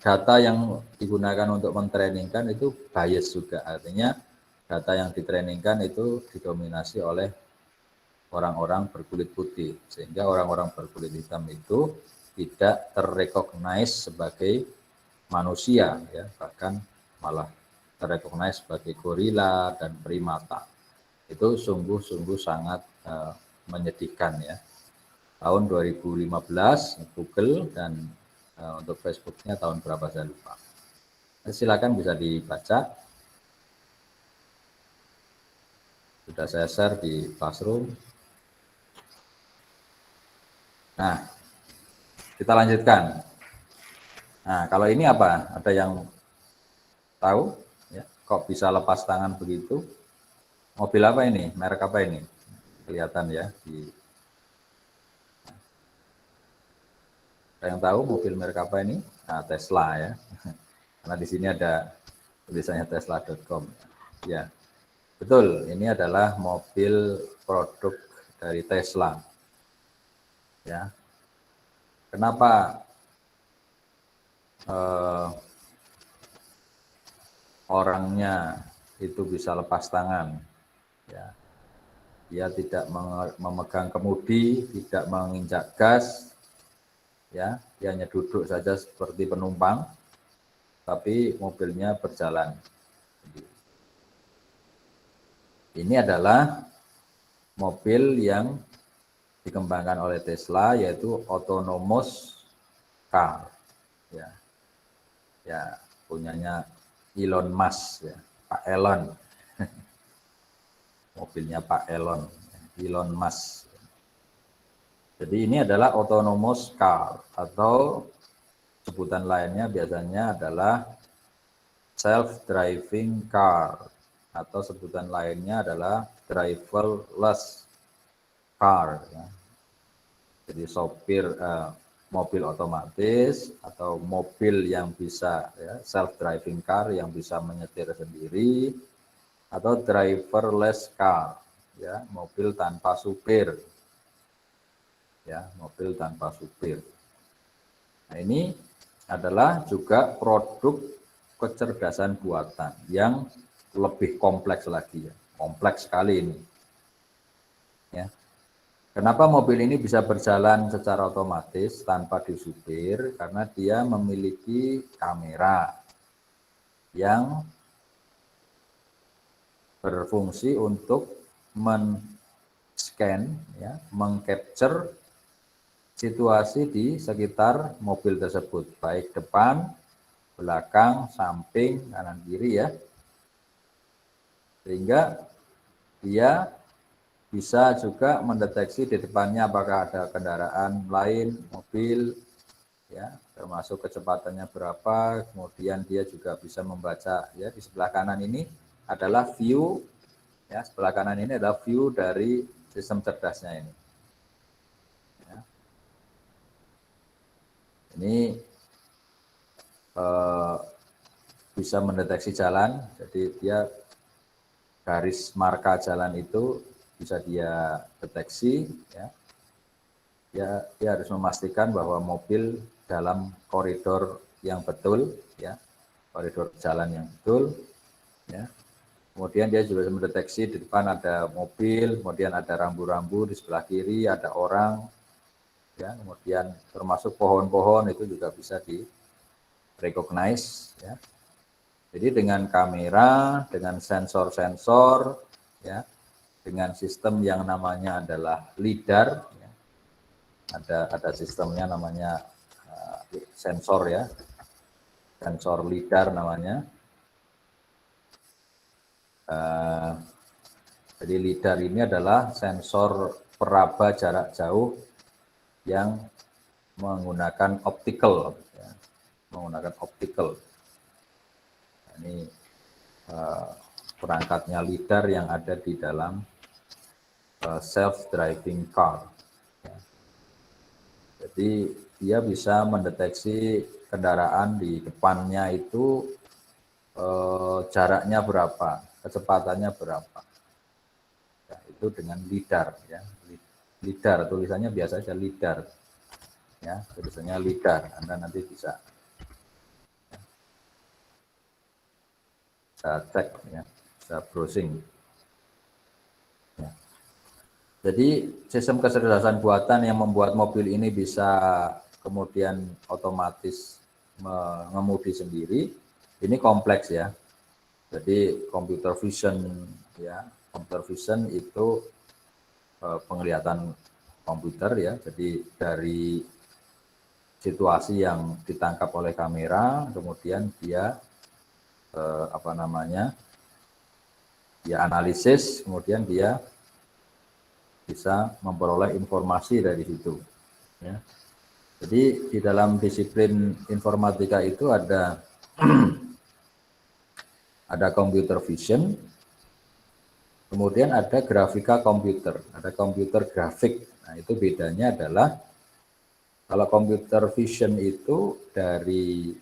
data yang digunakan untuk mentrainingkan itu bias juga, artinya data yang ditrainingkan itu didominasi oleh orang-orang berkulit putih, sehingga orang-orang berkulit hitam itu tidak terrecognize sebagai manusia, ya, bahkan malah terrecognize sebagai gorila dan primata. Itu sungguh-sungguh sangat menyedihkan ya. Tahun 2015 Google dan untuk Facebooknya tahun berapa saya lupa. Silakan bisa dibaca. Sudah saya share di Classroom. Nah, kita lanjutkan. Nah, kalau ini apa? Ada yang tahu? Ya, kok bisa lepas tangan begitu? Mobil apa ini? Merek apa ini? Kelihatan ya. Ada yang tahu mobil merek apa ini? Nah, Tesla ya. Karena di sini ada tulisannya tesla.com. Ya, betul. Ini adalah mobil produk dari Tesla. Ya, kenapa orangnya itu bisa lepas tangan? Ya, dia tidak memegang kemudi, tidak menginjak gas, ya, dia hanya duduk saja seperti penumpang, tapi mobilnya berjalan. Ini adalah mobil yang dikembangkan oleh Tesla, yaitu autonomous car, ya, ya punyanya Elon Musk, ya, Pak Elon, mobilnya Pak Elon Musk. Jadi ini adalah autonomous car atau sebutan lainnya biasanya adalah self-driving car atau sebutan lainnya adalah driverless car. Ya. Jadi mobil otomatis atau mobil yang bisa ya, self-driving car yang bisa menyetir sendiri atau driverless car, ya mobil tanpa supir. Ya, mobil tanpa supir. Nah, ini adalah juga produk kecerdasan buatan yang lebih kompleks lagi ya. Kompleks sekali ini. Ya. Kenapa mobil ini bisa berjalan secara otomatis tanpa disupir? Karena dia memiliki kamera yang berfungsi untuk men-scan ya, meng-capture situasi di sekitar mobil tersebut, baik depan, belakang, samping, kanan, kiri ya. Sehingga dia bisa juga mendeteksi di depannya apakah ada kendaraan lain, mobil, ya, termasuk kecepatannya berapa. Kemudian dia juga bisa membaca ya di sebelah kanan ini adalah view, ya sebelah kanan ini adalah view dari sistem cerdasnya ini. Ini bisa mendeteksi jalan, jadi dia garis marka jalan itu bisa dia deteksi, ya. Dia harus memastikan bahwa mobil dalam koridor yang betul, ya, koridor jalan yang betul, ya. Kemudian dia juga mendeteksi di depan ada mobil, kemudian ada rambu-rambu di sebelah kiri, ada orang. Ya, kemudian termasuk pohon-pohon itu juga bisa di recognize ya. Jadi dengan kamera, dengan sensor-sensor ya, dengan sistem yang namanya adalah LiDAR ya. Ada sistemnya namanya sensor ya. Sensor LiDAR namanya. Jadi LiDAR ini adalah sensor peraba jarak jauh yang menggunakan optical, ya, menggunakan optical. Ini perangkatnya LiDAR yang ada di dalam self-driving car. Ya. Jadi dia bisa mendeteksi kendaraan di depannya itu jaraknya berapa, kecepatannya berapa. Ya, itu dengan LiDAR. Ya. LiDAR, tulisannya biasa aja LiDAR. Ya, tulisannya LiDAR. Anda nanti bisa cek ya, bisa browsing. Ya. Jadi sistem kecerdasan buatan yang membuat mobil ini bisa kemudian otomatis mengemudi sendiri, ini kompleks ya. Jadi computer vision ya, computer vision itu penglihatan komputer ya, jadi dari situasi yang ditangkap oleh kamera, kemudian dia dia analisis, kemudian dia bisa memperoleh informasi dari situ. Ya. Jadi di dalam disiplin informatika itu ada ada computer vision. Kemudian ada grafika komputer, ada komputer grafik. Nah, itu bedanya adalah kalau computer vision itu dari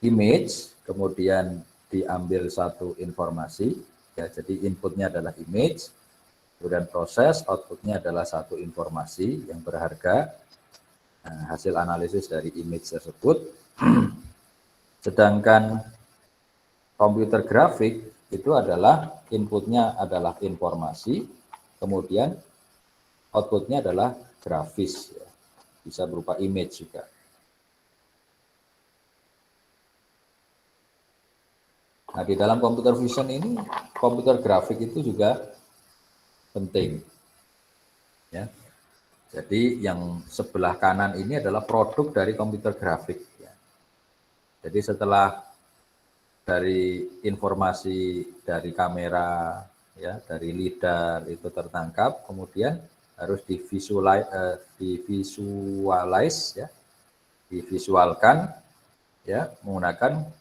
image, kemudian diambil satu informasi, ya, jadi inputnya adalah image, kemudian proses, outputnya adalah satu informasi yang berharga, nah, hasil analisis dari image tersebut. Sedangkan komputer grafik itu adalah inputnya adalah informasi, kemudian outputnya adalah grafis, ya. Bisa berupa image juga. Nah, di dalam computer vision ini, komputer grafik itu juga penting. Ya. Jadi yang sebelah kanan ini adalah produk dari komputer grafik. Ya. Jadi setelah dari informasi dari kamera, ya, dari lidar itu tertangkap, kemudian harus divisualize, ya, divisualkan, ya, menggunakan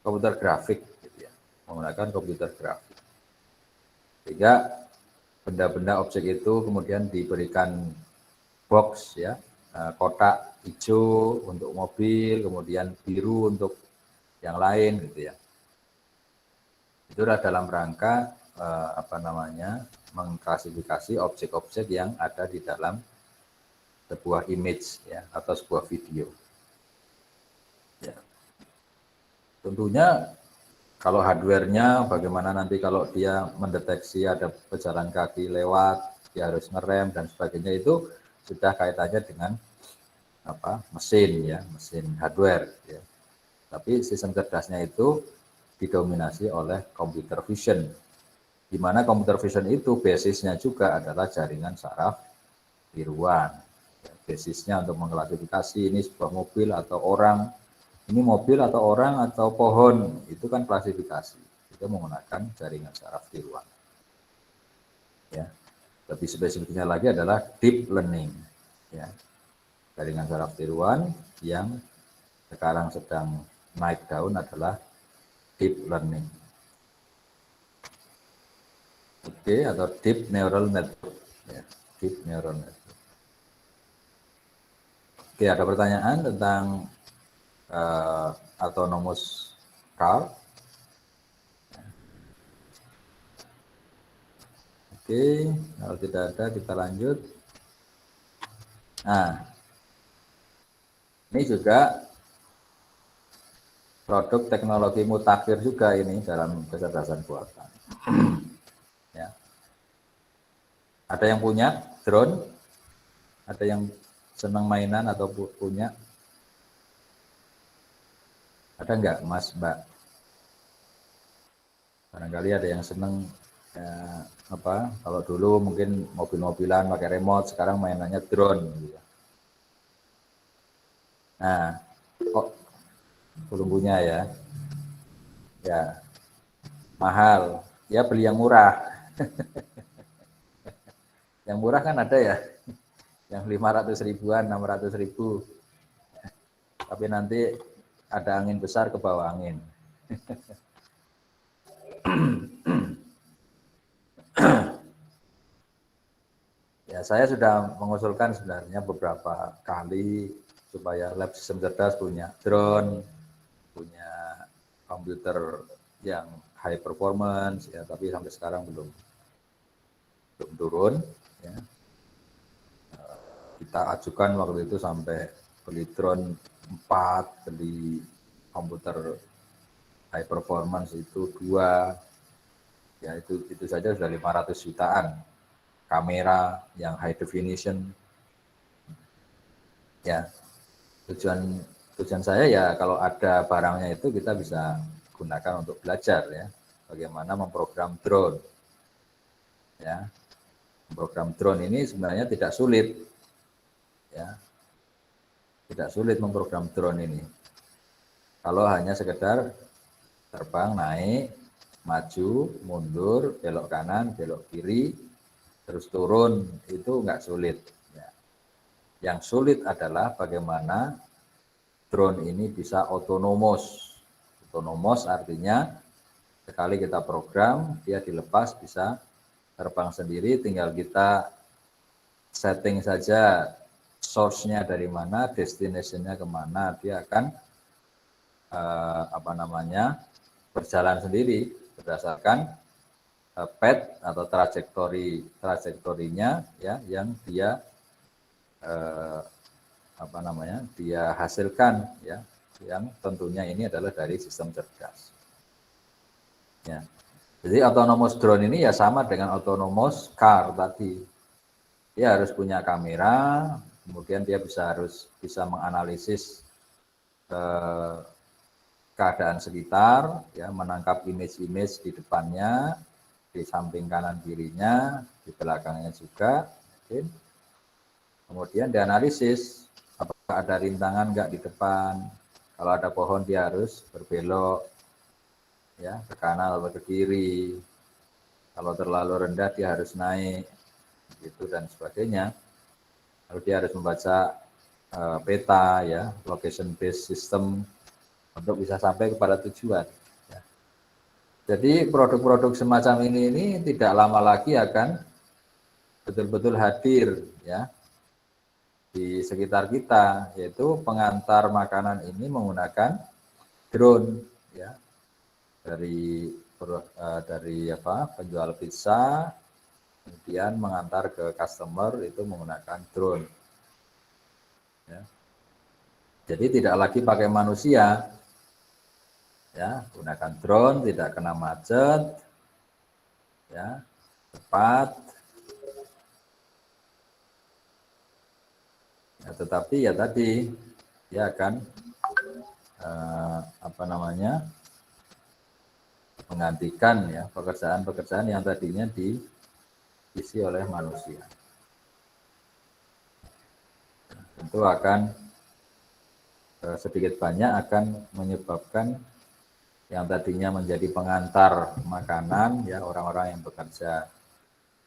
komputer grafik, gitu ya, menggunakan komputer grafik. Sehingga benda-benda objek itu kemudian diberikan box, ya, kotak hijau untuk mobil, kemudian biru untuk yang lain, gitu ya. Itu adalah dalam rangka mengklasifikasi objek-objek yang ada di dalam sebuah image, ya, atau sebuah video. Ya. Tentunya kalau hardware-nya bagaimana nanti kalau dia mendeteksi ada pejalan kaki lewat, dia harus ngerem dan sebagainya, itu sudah kaitannya dengan mesin, ya, mesin hardware, ya. Tapi sistem cerdasnya itu didominasi oleh computer vision, di mana computer vision itu basisnya juga adalah jaringan saraf tiruan. Ya, basisnya untuk mengklasifikasi ini sebuah mobil atau orang, ini mobil atau orang atau pohon, itu kan klasifikasi. Itu menggunakan jaringan saraf tiruan. Ya, lebih spesifiknya lagi adalah deep learning. Ya, jaringan saraf tiruan yang sekarang sedang naik daun adalah deep learning. Oke, atau deep neural network. Ya, deep neural network. Oke, ada pertanyaan tentang autonomous car? Oke, kalau tidak ada kita lanjut. Nah, ini juga produk teknologi mutakhir juga ini dalam kecerdasan buatan. Ya. Ada yang punya drone? Ada yang senang mainan atau punya? Ada enggak, Mas, Mbak? Barangkali ada yang senang, kalau dulu mungkin mobil-mobilan pakai remote, sekarang mainannya drone. Gitu. Nah, kok belum punya ya? Ya, mahal. Ya beli yang murah. Yang murah kan ada ya, yang 500 ribuan, 600 ribu. Tapi nanti ada angin besar ke bawah angin. Ya, saya sudah mengusulkan sebenarnya beberapa kali supaya lab sistem cerdas punya drone, punya komputer yang high performance, ya, tapi sampai sekarang belum turun. Ya. Kita ajukan waktu itu sampai beli drone 4, beli komputer high performance itu 2, ya itu saja sudah 500 jutaan. Kamera yang high definition, ya, tujuan saya ya kalau ada barangnya itu kita bisa gunakan untuk belajar, ya, bagaimana memprogram drone, ya. Program drone ini sebenarnya tidak sulit, ya, tidak sulit memprogram drone ini. Kalau hanya sekedar terbang, naik, maju, mundur, belok kanan, belok kiri, terus turun, itu enggak sulit. Ya. Yang sulit adalah bagaimana drone ini bisa otonomos. Otonomos artinya sekali kita program, dia dilepas bisa terbang sendiri, tinggal kita setting saja source-nya dari mana, destination-nya kemana, dia akan berjalan sendiri berdasarkan path atau trajektorinya, ya, yang dia dia hasilkan, ya, yang tentunya ini adalah dari sistem cerdas. Ya. Jadi autonomous drone ini ya sama dengan autonomous car tadi. Dia harus punya kamera, kemudian dia harus bisa menganalisis keadaan sekitar, ya, menangkap image-image di depannya, di samping kanan kirinya, di belakangnya juga, mungkin. Kemudian dianalisis, apakah ada rintangan enggak di depan. Kalau ada pohon dia harus berbelok, ya, ke kanan atau ke kiri. Kalau terlalu rendah dia harus naik, gitu dan sebagainya. Lalu dia harus membaca peta, ya, location based system untuk bisa sampai kepada tujuan. Ya. Jadi produk-produk semacam ini tidak lama lagi akan betul-betul hadir, ya, di sekitar kita, yaitu pengantar makanan ini menggunakan drone, ya, dari penjual pizza kemudian mengantar ke customer itu menggunakan drone, ya. Jadi tidak lagi pakai manusia, ya, gunakan drone, tidak kena macet, ya, cepat. Ya, tetapi ya tadi dia akan menggantikan, ya, pekerjaan-pekerjaan yang tadinya diisi oleh manusia. Tentu akan sedikit banyak akan menyebabkan yang tadinya menjadi pengantar makanan, ya, orang-orang yang bekerja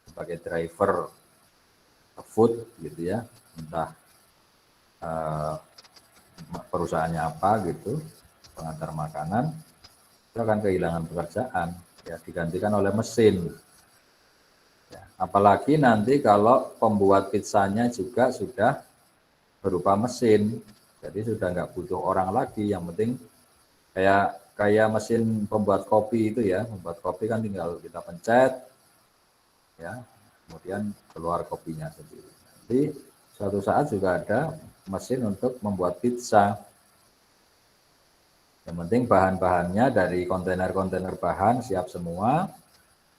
sebagai driver food, gitu ya, entah perusahaannya apa gitu, pengantar makanan, itu akan kehilangan pekerjaan, ya, digantikan oleh mesin. Ya, apalagi nanti kalau pembuat pizzanya juga sudah berupa mesin, jadi sudah nggak butuh orang lagi. Yang penting kayak mesin pembuat kopi itu, ya, membuat kopi kan tinggal kita pencet, ya, kemudian keluar kopinya sendiri. Nanti suatu saat juga ada mesin untuk membuat pizza. Yang penting bahan-bahannya dari kontainer-kontainer bahan siap semua,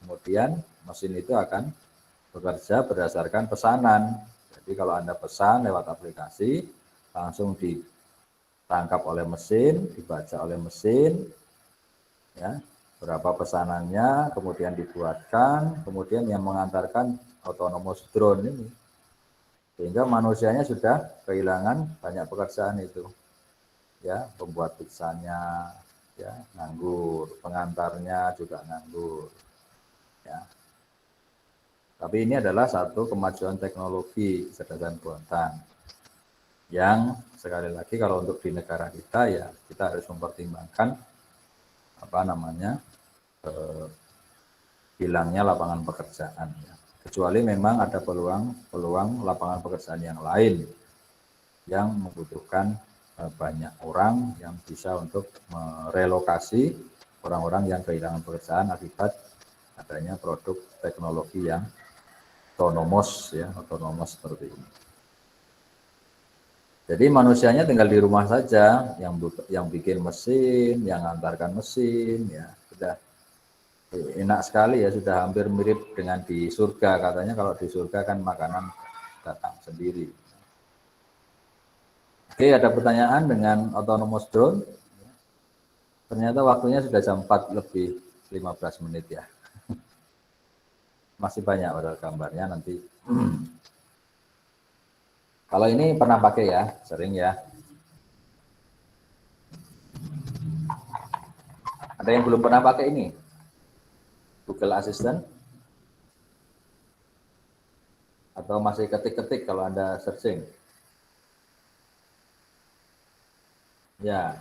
kemudian mesin itu akan bekerja berdasarkan pesanan. Jadi kalau Anda pesan lewat aplikasi, langsung ditangkap oleh mesin, dibaca oleh mesin, ya, berapa pesanannya, kemudian dibuatkan, kemudian yang mengantarkan autonomous drone ini. Sehingga manusianya sudah kehilangan banyak pekerjaan itu. Ya, pembuat pizzanya, ya, nganggur, pengantarnya juga nganggur, ya. Tapi ini adalah satu kemajuan teknologi kecerdasan buatan yang sekali lagi kalau untuk di negara kita, ya, kita harus mempertimbangkan hilangnya lapangan pekerjaan, ya. Kecuali memang ada peluang lapangan pekerjaan yang lain yang membutuhkan banyak orang yang bisa untuk merelokasi orang-orang yang kehilangan pekerjaan akibat adanya produk teknologi yang otonomos, ya, otonomos seperti ini. Jadi manusianya tinggal di rumah saja, yang bikin mesin, yang antarkan mesin, ya, sudah enak sekali, ya, sudah hampir mirip dengan di surga. Katanya kalau di surga kan makanan datang sendiri. Oke, ada pertanyaan dengan autonomous drone? Ternyata waktunya sudah jam 4:15 ya. Masih banyak padahal gambarnya nanti. Kalau ini pernah pakai, ya, sering, ya. Ada yang belum pernah pakai ini? Google Assistant? Atau masih ketik-ketik kalau Anda searching? Ya,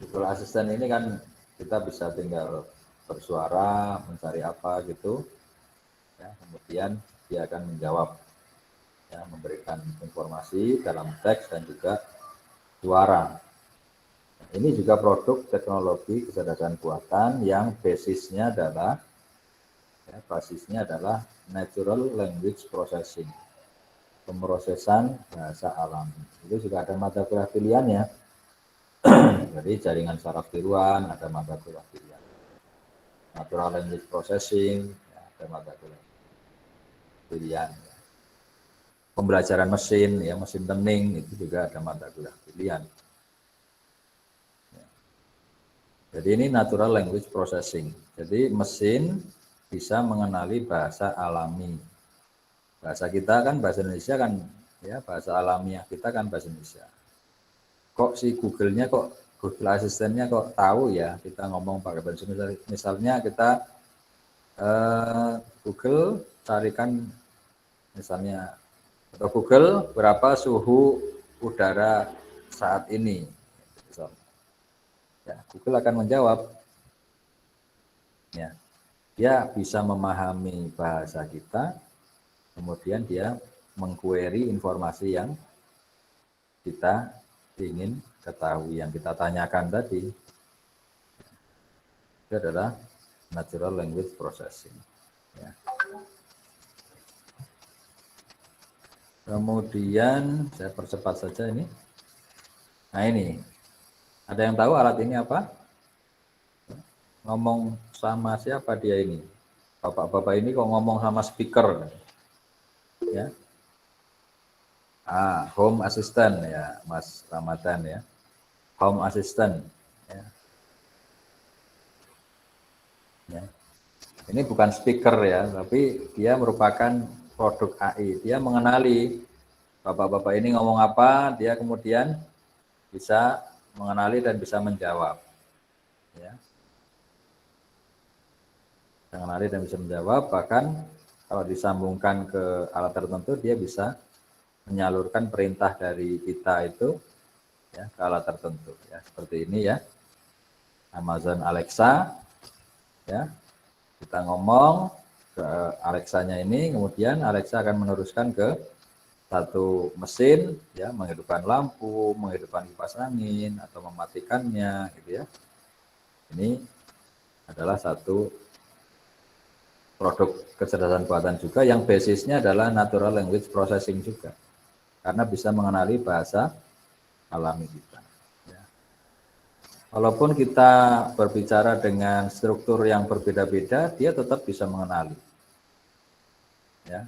Google Assistant ini kan kita bisa tinggal bersuara, mencari apa gitu, ya, kemudian dia akan menjawab, ya, memberikan informasi dalam teks dan juga suara. Ini juga produk teknologi kecerdasan buatan yang basisnya adalah natural language processing, pemrosesan bahasa alami. Itu juga ada mata kuliah pilihannya. Jadi jaringan saraf tiruan ada mata kuliah pilihan, natural language processing, ya, ada mata kuliah pilihan, ya. Pembelajaran mesin, ya, mesin learning itu juga ada mata kuliah pilihan, ya. Jadi ini natural language processing. Jadi mesin bisa mengenali bahasa alami. Bahasa kita kan, bahasa Indonesia kan Ya, bahasa alamiah kita kan bahasa Indonesia. Kok si Google-nya kok Google Asistennya kok tahu ya kita ngomong pakai bahasa Indonesia. Misalnya kita Google carikan misalnya atau Google berapa suhu udara saat ini. Ya, Google akan menjawab. Ya, dia bisa memahami bahasa kita, kemudian dia mengquery informasi yang kita ingin ketahui, yang kita tanyakan tadi. Itu adalah natural language processing. Ya. Kemudian saya percepat saja ini. Nah ini, ada yang tahu alat ini apa? Ngomong sama siapa dia ini? Bapak-bapak ini kok ngomong sama speaker? Ya. Home assistant ya, Mas Ramadan ya. Home assistant. Ya. Ya. Ini bukan speaker ya, tapi dia merupakan produk AI. Dia mengenali bapak-bapak ini ngomong apa, dia kemudian bisa mengenali dan bisa menjawab. Ya. Mengenali dan bisa menjawab, bahkan kalau disambungkan ke alat tertentu, dia bisa menyalurkan perintah dari kita itu ya, ke alat tertentu. Ya. Seperti ini ya, Amazon Alexa. Ya. Kita ngomong ke Alexa-nya ini, kemudian Alexa akan meneruskan ke satu mesin, ya, menghidupkan lampu, menghidupkan kipas angin, atau mematikannya, gitu ya. Ini adalah satu produk kecerdasan buatan juga yang basisnya adalah natural language processing juga, karena bisa mengenali bahasa alami kita. Ya. Walaupun kita berbicara dengan struktur yang berbeda-beda, dia tetap bisa mengenali. Ya.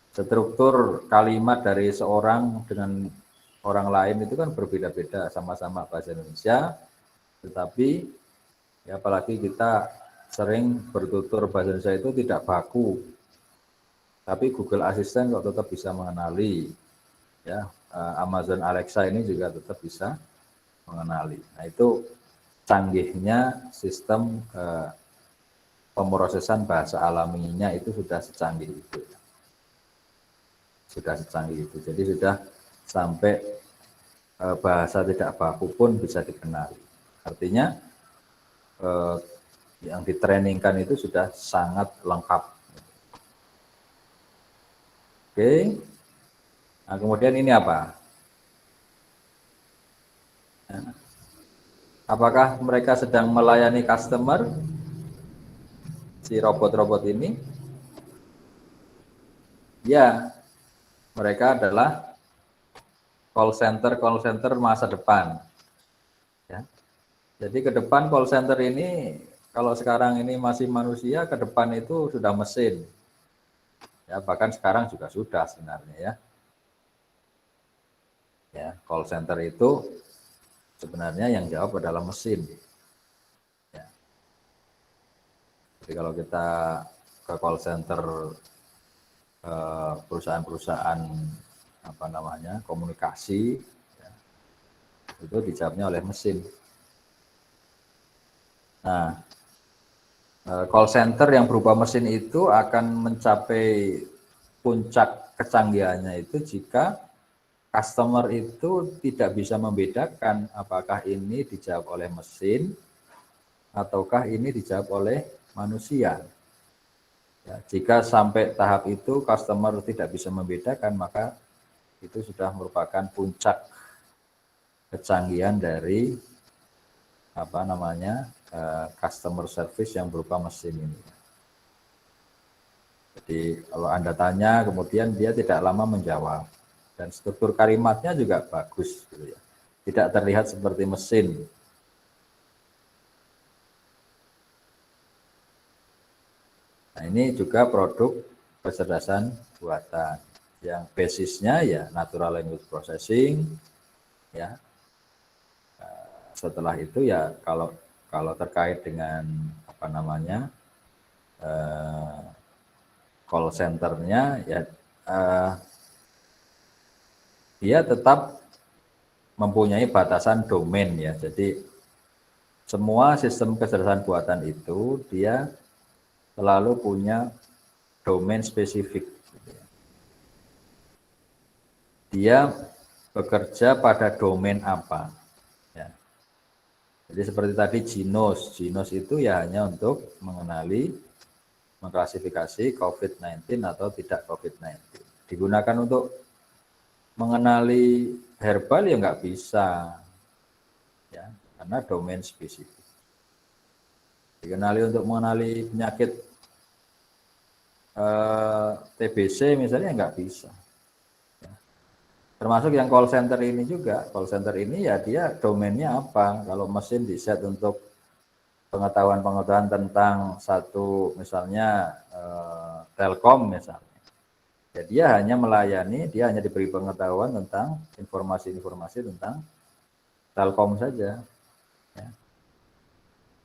Struktur kalimat dari seorang dengan orang lain itu kan berbeda-beda, sama-sama bahasa Indonesia, tetapi ya apalagi kita sering bertutur bahasa Indonesia itu tidak baku, tapi Google Assistant kok tetap bisa mengenali, ya. Amazon Alexa ini juga tetap bisa mengenali. Nah itu canggihnya sistem pemrosesan bahasa alaminya itu sudah secanggih itu. Sudah secanggih itu. Jadi sudah sampai bahasa tidak baku pun bisa dikenali. Artinya yang ditrainingkan itu sudah sangat lengkap. Oke. Nah, kemudian ini apa? Apakah mereka sedang melayani customer? Si robot-robot ini? Ya, mereka adalah call center masa depan. Ya. Jadi ke depan call center ini, kalau sekarang ini masih manusia, ke depan itu sudah mesin. Ya, bahkan sekarang juga sudah sebenarnya ya. Ya, call center itu sebenarnya yang jawab adalah mesin. Ya. Jadi kalau kita ke call center perusahaan-perusahaan komunikasi, ya, itu dijawabnya oleh mesin. Nah, call center yang berupa mesin itu akan mencapai puncak kecanggihannya itu jika customer itu tidak bisa membedakan apakah ini dijawab oleh mesin ataukah ini dijawab oleh manusia. Ya, jika sampai tahap itu customer tidak bisa membedakan, maka itu sudah merupakan puncak kecanggihan dari customer service yang berupa mesin ini. Jadi kalau Anda tanya, kemudian dia tidak lama menjawab, dan struktur kalimatnya juga bagus, gitu ya. Tidak terlihat seperti mesin. Nah, ini juga produk kecerdasan buatan yang basisnya ya natural language processing, ya. Setelah itu ya kalau terkait dengan call centernya ya dia tetap mempunyai batasan domain ya. Jadi semua sistem kecerdasan buatan itu dia selalu punya domain spesifik. Dia bekerja pada domain apa. Ya. Jadi seperti tadi Ginos itu ya hanya untuk mengenali, mengklasifikasi COVID-19 atau tidak COVID-19. Digunakan untuk mengenali herbal ya nggak bisa, ya, karena domain spesifik. Dikenali untuk mengenali penyakit TBC misalnya nggak bisa. Termasuk yang call center ini juga. Call center ini ya dia domainnya apa. Kalau mesin di set untuk pengetahuan-pengetahuan tentang satu misalnya Telkom misalnya. Ya, dia hanya melayani, dia hanya diberi pengetahuan tentang informasi-informasi tentang Telkom saja. Ya.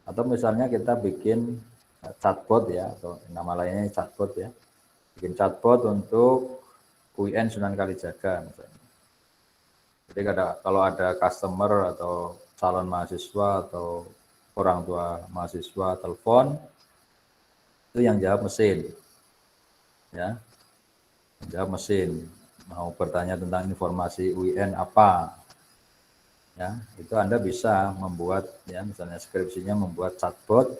Atau misalnya kita bikin chatbot ya, atau nama lainnya chatbot ya. Bikin chatbot untuk UIN Sunan Kalijaga misalnya. Jadi kalau ada customer atau calon mahasiswa atau orang tua mahasiswa telepon, itu yang jawab mesin, ya, yang jawab mesin. Mau bertanya tentang informasi UIN apa, ya, itu Anda bisa membuat, ya, misalnya skripsinya membuat chatbot,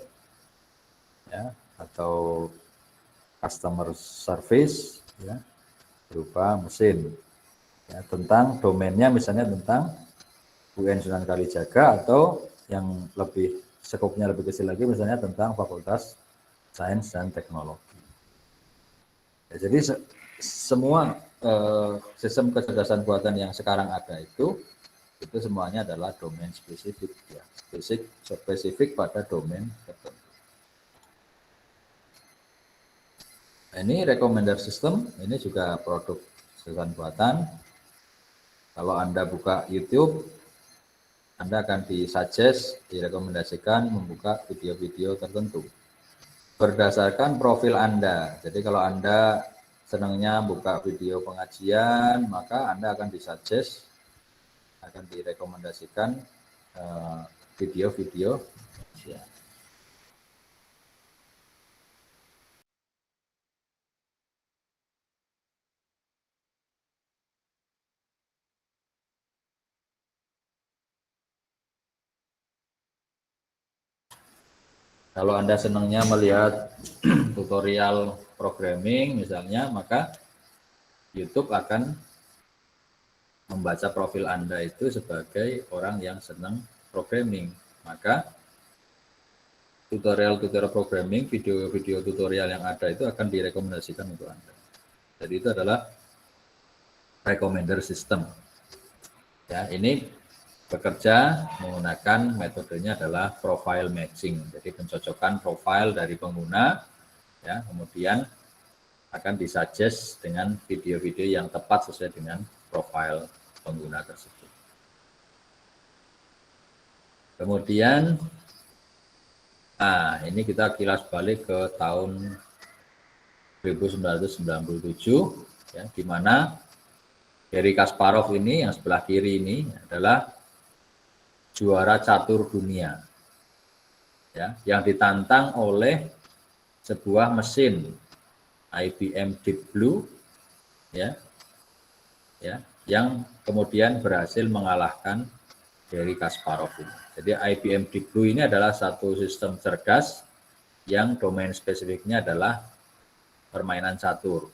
ya, atau customer service, ya, berupa mesin. Ya, tentang domainnya misalnya tentang UIN Sunan Kalijaga atau yang lebih skopnya lebih kecil lagi misalnya tentang Fakultas Sains dan Teknologi. Ya, jadi semua sistem kecerdasan buatan yang sekarang ada itu semuanya adalah domain spesifik ya, spesifik pada domain tertentu. Nah, ini recommender system, ini juga produk kecerdasan buatan. Kalau Anda buka YouTube, Anda akan disuggest, direkomendasikan membuka video-video tertentu berdasarkan profil Anda. Jadi kalau Anda senangnya buka video pengajian, maka Anda akan disuggest, akan direkomendasikan video-video pengajian. Kalau Anda senangnya melihat tutorial programming misalnya, maka YouTube akan membaca profil Anda itu sebagai orang yang senang programming. Maka tutorial-tutorial programming, video-video tutorial yang ada itu akan direkomendasikan untuk Anda. Jadi itu adalah recommender system. Ya, ini bekerja menggunakan metodenya adalah profile matching. Jadi pencocokan profil dari pengguna, ya, kemudian akan disuggest dengan video-video yang tepat sesuai dengan profil pengguna tersebut. Kemudian, ini kita kilas balik ke tahun 1997, ya, di mana Garry Kasparov ini yang sebelah kiri ini adalah juara catur dunia, ya, yang ditantang oleh sebuah mesin IBM Deep Blue, ya, yang kemudian berhasil mengalahkan Garry Kasparov ini. Jadi IBM Deep Blue ini adalah satu sistem cerdas yang domain spesifiknya adalah permainan catur.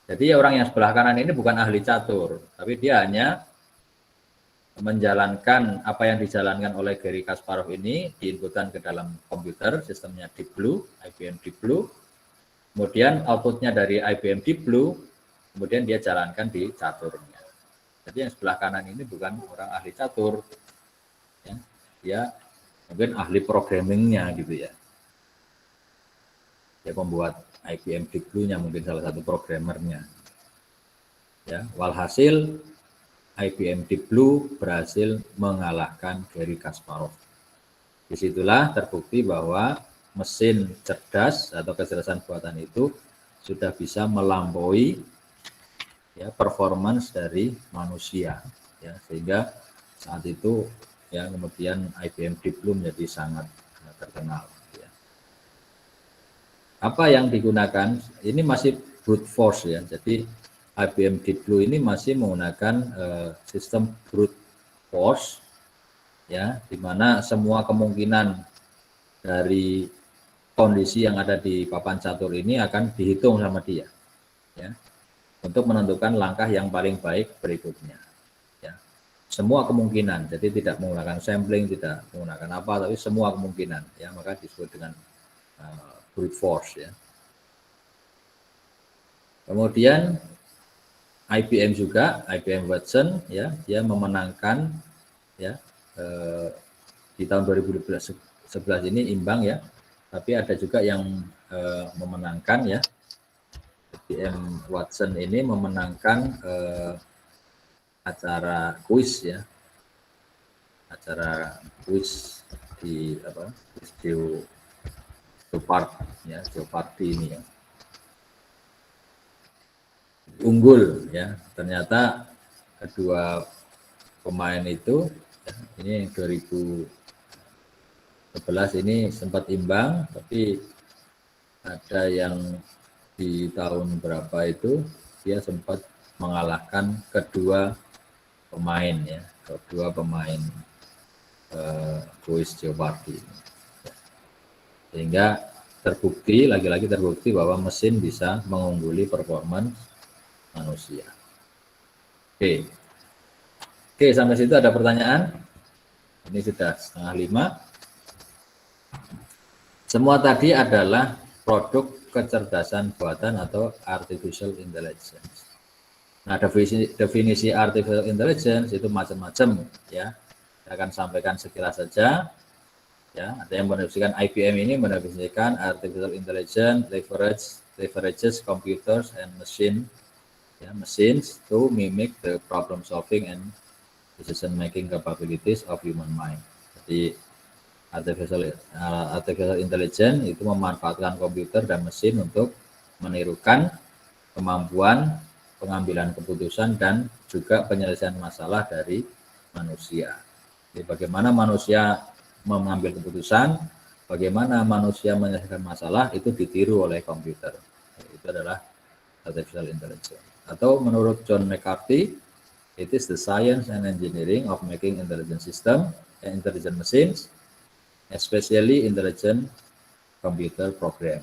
Jadi orang yang sebelah kanan ini bukan ahli catur, tapi dia hanya menjalankan apa yang dijalankan oleh Garry Kasparov ini, diinputkan ke dalam komputer, sistemnya Deep Blue, IBM Deep Blue. Kemudian outputnya dari IBM Deep Blue, kemudian dia jalankan di caturnya. Jadi yang sebelah kanan ini bukan orang ahli catur, ya, dia mungkin ahli programmingnya gitu ya. Dia pembuat IBM Deep Blue-nya, mungkin salah satu programmernya. Ya, walhasil IBM Deep Blue berhasil mengalahkan Garry Kasparov. Disitulah terbukti bahwa mesin cerdas atau kecerdasan buatan itu sudah bisa melampaui, ya performance dari manusia, ya, sehingga saat itu ya kemudian IBM Deep Blue menjadi sangat terkenal. Ya. Apa yang digunakan ini masih brute force ya, jadi IBM Deep Blue ini masih menggunakan sistem brute force ya, di mana semua kemungkinan dari kondisi yang ada di papan catur ini akan dihitung sama dia ya, untuk menentukan langkah yang paling baik berikutnya ya. Semua kemungkinan, jadi tidak menggunakan sampling, tidak menggunakan apa, tapi semua kemungkinan ya, maka disebut dengan brute force ya. Kemudian IBM juga, IBM Watson ya, dia memenangkan ya di tahun 2011 ini imbang ya, tapi ada juga yang memenangkan ya. IBM Watson ini memenangkan acara kuis ya, acara kuis di apa, Geoparty ini ya, unggul ya. Ternyata kedua pemain itu ya, ini 2011 ini sempat imbang, tapi ada yang di tahun berapa itu dia sempat mengalahkan kedua pemain ya, kedua pemain kuis Geopardy ini. Sehingga terbukti, lagi-lagi terbukti bahwa mesin bisa mengungguli performance manusia. Oke, sampai situ ada pertanyaan? Ini sudah 4:30. Semua tadi adalah produk kecerdasan buatan atau artificial intelligence. Nah, definisi artificial intelligence itu macam-macam ya. Saya akan sampaikan sekilas saja. Ya, ada yang mendefinisikan IBM ini mendefinisikan artificial intelligence leverages computers and machines to mimic the problem solving and decision making capabilities of human mind. Jadi artificial intelligence itu memanfaatkan komputer dan mesin untuk menirukan kemampuan pengambilan keputusan dan juga penyelesaian masalah dari manusia. Jadi bagaimana manusia mengambil keputusan, bagaimana manusia menyelesaikan masalah, itu ditiru oleh komputer. Itu adalah artificial intelligence. Atau menurut John McCarthy, it is the science and engineering of making intelligent system and intelligent machines, especially intelligent computer program.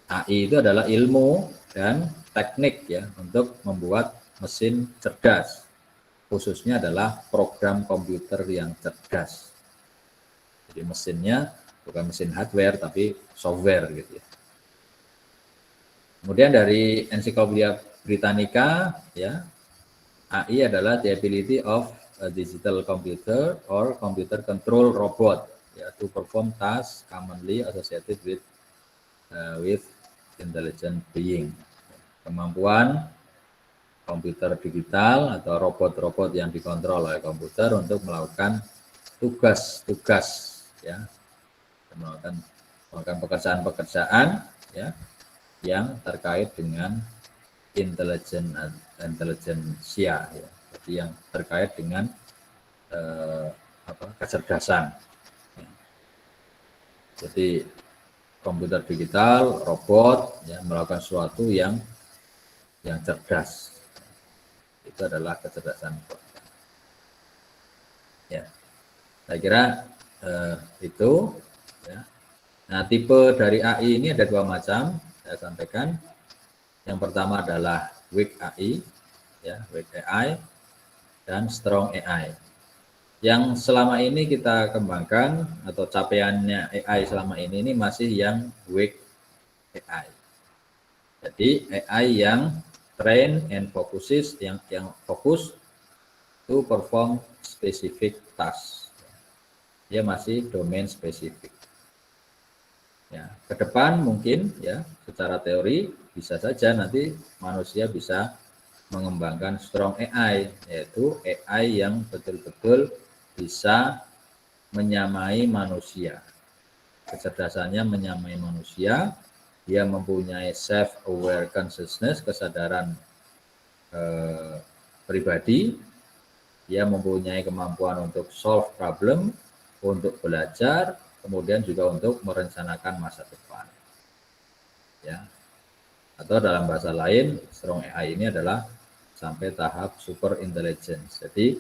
AI itu adalah ilmu dan teknik ya untuk membuat mesin cerdas. Khususnya adalah program komputer yang cerdas. Jadi mesinnya bukan mesin hardware tapi software gitu ya. Kemudian dari Encyclopedia Britannica ya, AI adalah the ability of a digital computer or computer control robot ya to perform tasks commonly associated with intelligent being. Kemampuan komputer digital atau robot-robot yang dikontrol oleh komputer untuk melakukan tugas-tugas ya, melakukan pekerjaan-pekerjaan ya yang terkait dengan intelijensia ya. Jadi yang terkait dengan kecerdasan ya. Jadi komputer digital, robot ya, melakukan sesuatu yang cerdas. Itu adalah kecerdasan buatan. Ya, saya kira itu. Ya. Nah, tipe dari AI ini ada dua macam. Saya sampaikan. Yang pertama adalah weak AI, ya, weak AI, dan strong AI. Yang selama ini kita kembangkan atau capaiannya AI selama ini masih yang weak AI. Jadi AI yang train and focuses, yang fokus to perform specific task. Dia masih domain spesifik. Ya, ke depan mungkin ya secara teori bisa saja nanti manusia bisa mengembangkan strong AI, yaitu AI yang betul-betul bisa menyamai manusia. Kecerdasannya menyamai manusia. Dia mempunyai self-aware consciousness, kesadaran pribadi, dia mempunyai kemampuan untuk solve problem, untuk belajar, kemudian juga untuk merencanakan masa depan. Ya. Atau dalam bahasa lain, strong AI ini adalah sampai tahap super intelligence. Jadi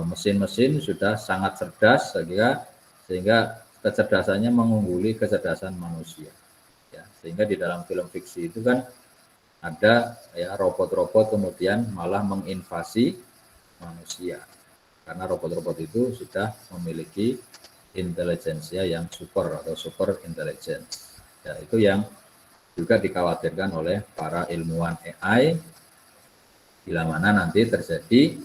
mesin-mesin sudah sangat cerdas sehingga kecerdasannya mengungguli kecerdasan manusia. Ya, sehingga di dalam film fiksi itu kan ada ya robot-robot kemudian malah menginvasi manusia. Karena robot-robot itu sudah memiliki intelijensia yang super atau super intelligence. Ya, itu yang juga dikhawatirkan oleh para ilmuwan AI bila mana nanti terjadi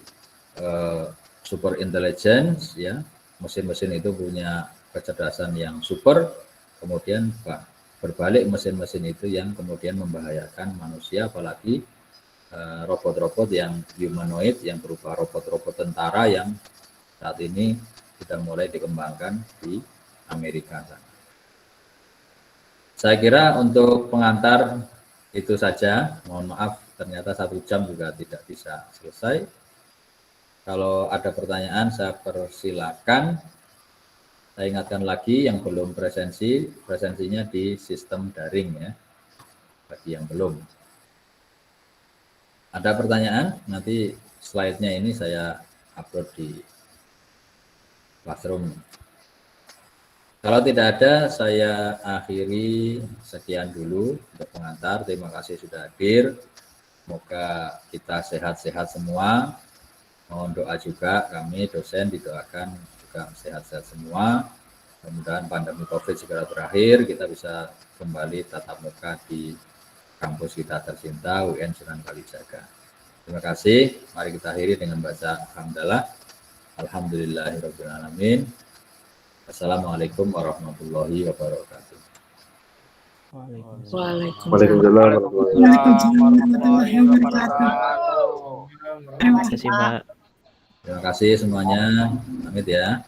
super intelligence, ya mesin-mesin itu punya kecerdasan yang super, kemudian berbalik mesin-mesin itu yang kemudian membahayakan manusia, apalagi robot-robot yang humanoid yang berupa robot-robot tentara yang saat ini sudah mulai dikembangkan di Amerika sana. Saya kira untuk pengantar itu saja. Mohon maaf ternyata 1 jam juga tidak bisa selesai. Kalau ada pertanyaan saya persilakan. Saya ingatkan lagi yang belum presensinya di sistem daring ya. Bagi yang belum. Ada pertanyaan? Nanti slide-nya ini saya upload di Classroom. Kalau tidak ada, saya akhiri sekian dulu untuk pengantar. Terima kasih sudah hadir. Semoga kita sehat-sehat semua. Mohon doa juga kami dosen didoakan juga sehat-sehat semua. Mudah-mudahan pandemi COVID segera berakhir, kita bisa kembali tatap muka di kampus kita tercinta UN Sunan Kalijaga. Terima kasih. Mari kita akhiri dengan baca hamdalah. Alhamdulillahirabbil alamin. Assalamualaikum warahmatullahi wabarakatuh. Waalaikumsalam. Terima kasih, Pak. Terima kasih semuanya. Pamit ya.